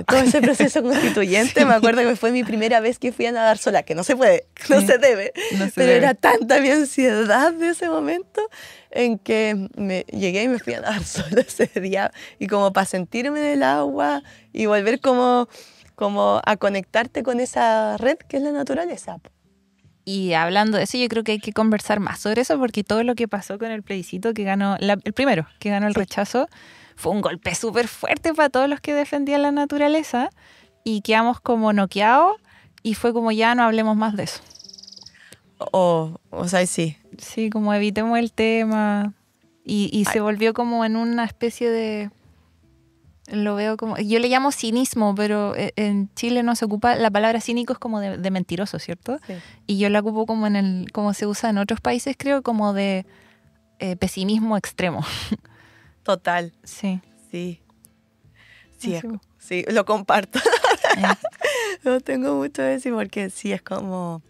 todo ese proceso constituyente. Me acuerdo que fue mi primera vez que fui a nadar sola, que no se puede, no se debe, pero era tanta mi ansiedad de ese momento en que llegué y me fui a nadar sola ese día, y como para sentirme en el agua y volver como a conectarte con esa red que es la naturaleza. Y hablando de eso, yo creo que hay que conversar más sobre eso, porque todo lo que pasó con el plebiscito que ganó, el primero que ganó el rechazo, fue un golpe súper fuerte para todos los que defendían la naturaleza, y quedamos como noqueados, y fue como, ya no hablemos más de eso. O sea, sí. Sí, como evitemos el tema, y se volvió como en una especie de... Lo veo como... Yo le llamo cinismo, pero en Chile no se ocupa... La palabra cínico es como de mentiroso, ¿cierto? Sí. Y yo la ocupo como como se usa en otros países, creo, como de pesimismo extremo. Total. Sí. Sí. Sí, lo comparto. No tengo mucho que decir porque sí, es como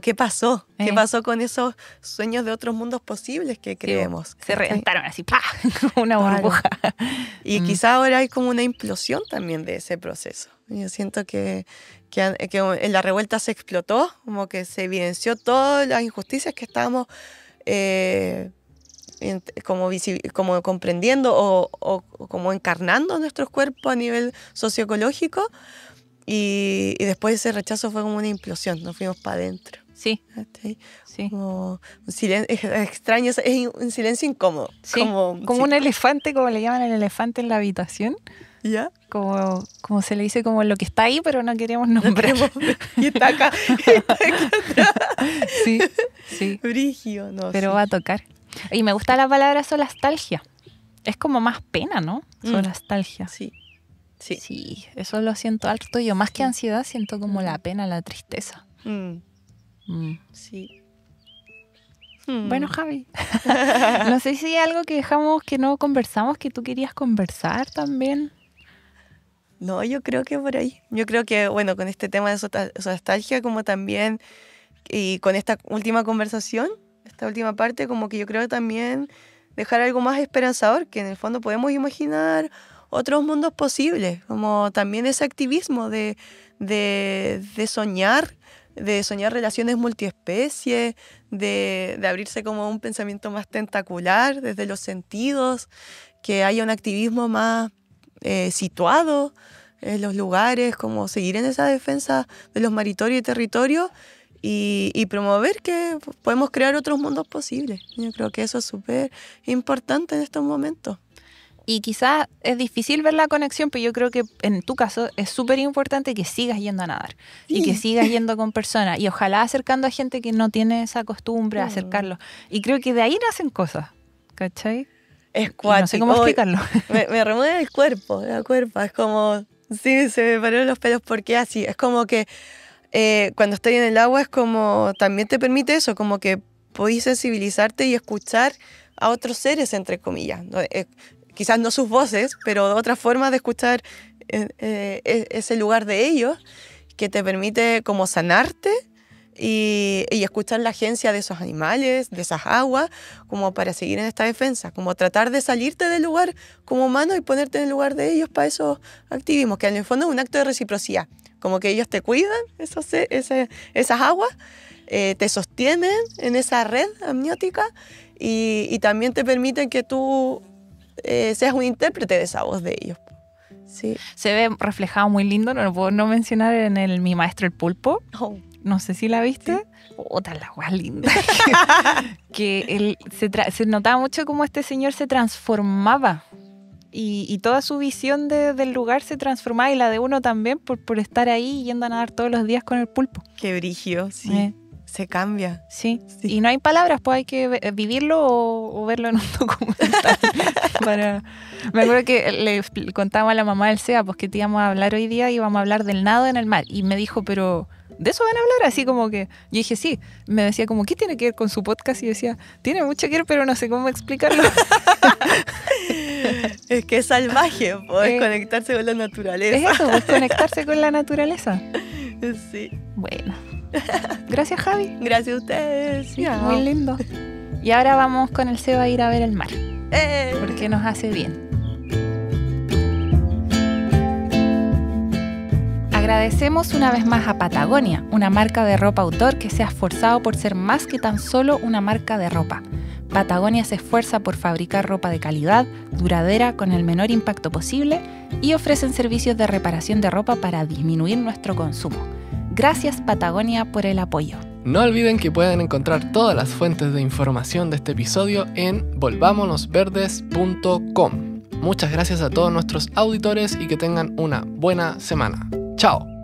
¿qué pasó? ¿Qué pasó con esos sueños de otros mundos posibles que creemos? Se reventaron así, ¡pah! Como una burbuja. Y quizá ahora hay como una implosión también de ese proceso. Yo siento que en la revuelta se explotó, como que se evidenció todas las injusticias que estábamos como comprendiendo o como encarnando nuestros cuerpos a nivel socioecológico. Y después ese rechazo fue como una implosión, nos fuimos para adentro. Sí. Sí. Como un silencio extraño, es un silencio incómodo. Sí. Como un elefante, como le llaman el elefante en la habitación. ¿Ya? Como se le dice, como lo que está ahí, pero no queremos nombrar. Y está acá. Está acá atrás. Sí. Brigio, no. Pero sí. va a tocar. Y me gusta la palabra solastalgia. Es como más pena, ¿no? Solastalgia. Sí. Sí, eso lo siento harto yo. Más que ansiedad, siento como la pena, la tristeza. Sí. Bueno, Javi, no sé si hay algo que dejamos que no conversamos, que tú querías conversar también. No, yo creo que por ahí. Yo creo que, bueno, con este tema de nostalgia, como también, y con esta última conversación, esta última parte, como que yo creo también dejar algo más esperanzador, que en el fondo podemos imaginar otros mundos posibles, como también ese activismo de soñar, relaciones multiespecies, de abrirse como a un pensamiento más tentacular desde los sentidos, que haya un activismo más situado en los lugares, como seguir en esa defensa de los maritorios y territorios y promover que podemos crear otros mundos posibles. Yo creo que eso es súper importante en estos momentos. Y quizás es difícil ver la conexión, pero yo creo que en tu caso es súper importante que sigas yendo a nadar y que sigas yendo con personas y ojalá acercando a gente que no tiene esa costumbre, acercarlos. Y creo que de ahí nacen cosas, ¿cachai? Es cuático. No sé cómo explicarlo. Me remueve el cuerpo, es como, sí, se me pararon los pelos porque así, es como que cuando estoy en el agua es como, también te permite eso, como que podís sensibilizarte y escuchar a otros seres, entre comillas. Quizás no sus voces, pero otras formas de escuchar ese lugar de ellos, que te permite como sanarte y escuchar la agencia de esos animales, de esas aguas, como para seguir en esta defensa, como tratar de salirte del lugar como humano y ponerte en el lugar de ellos para esos activismos, que en el fondo es un acto de reciprocidad, como que ellos te cuidan, esas aguas, te sostienen en esa red amniótica y también te permiten que tú seas un intérprete de esa voz de ellos. Sí. Se ve reflejado muy lindo, no lo puedo no mencionar en Mi Maestro el Pulpo. Oh. No sé si la viste. Sí. Puta, la guay linda. Que él se notaba mucho cómo este señor se transformaba. Y toda su visión del lugar se transformaba y la de uno también por estar ahí yendo a nadar todos los días con el pulpo. Qué brillo, sí. Se cambia. Sí. Y no hay palabras, pues hay que vivirlo o verlo en un documental. Me acuerdo que le contaba a la mamá del SEA, pues que te íbamos a hablar hoy día y íbamos a hablar del nado en el mar. Y me dijo, pero ¿de eso van a hablar? Así como que, yo dije, sí. Me decía como, ¿qué tiene que ver con su podcast? Y decía, tiene mucho que ver, pero no sé cómo explicarlo. Es que es salvaje, podés conectarse con la naturaleza. Es eso, podés conectarse con la naturaleza. Sí. Bueno. Gracias, Javi. Gracias a ustedes. Sí, muy lindo. Y ahora vamos con el Seba a ir a ver el mar. Porque nos hace bien. Agradecemos una vez más a Patagonia, una marca de ropa outdoor que se ha esforzado por ser más que tan solo una marca de ropa. Patagonia se esfuerza por fabricar ropa de calidad, duradera, con el menor impacto posible y ofrecen servicios de reparación de ropa para disminuir nuestro consumo. Gracias, Patagonia, por el apoyo. No olviden que pueden encontrar todas las fuentes de información de este episodio en volvamonosverdes.com. Muchas gracias a todos nuestros auditores y que tengan una buena semana. ¡Chao!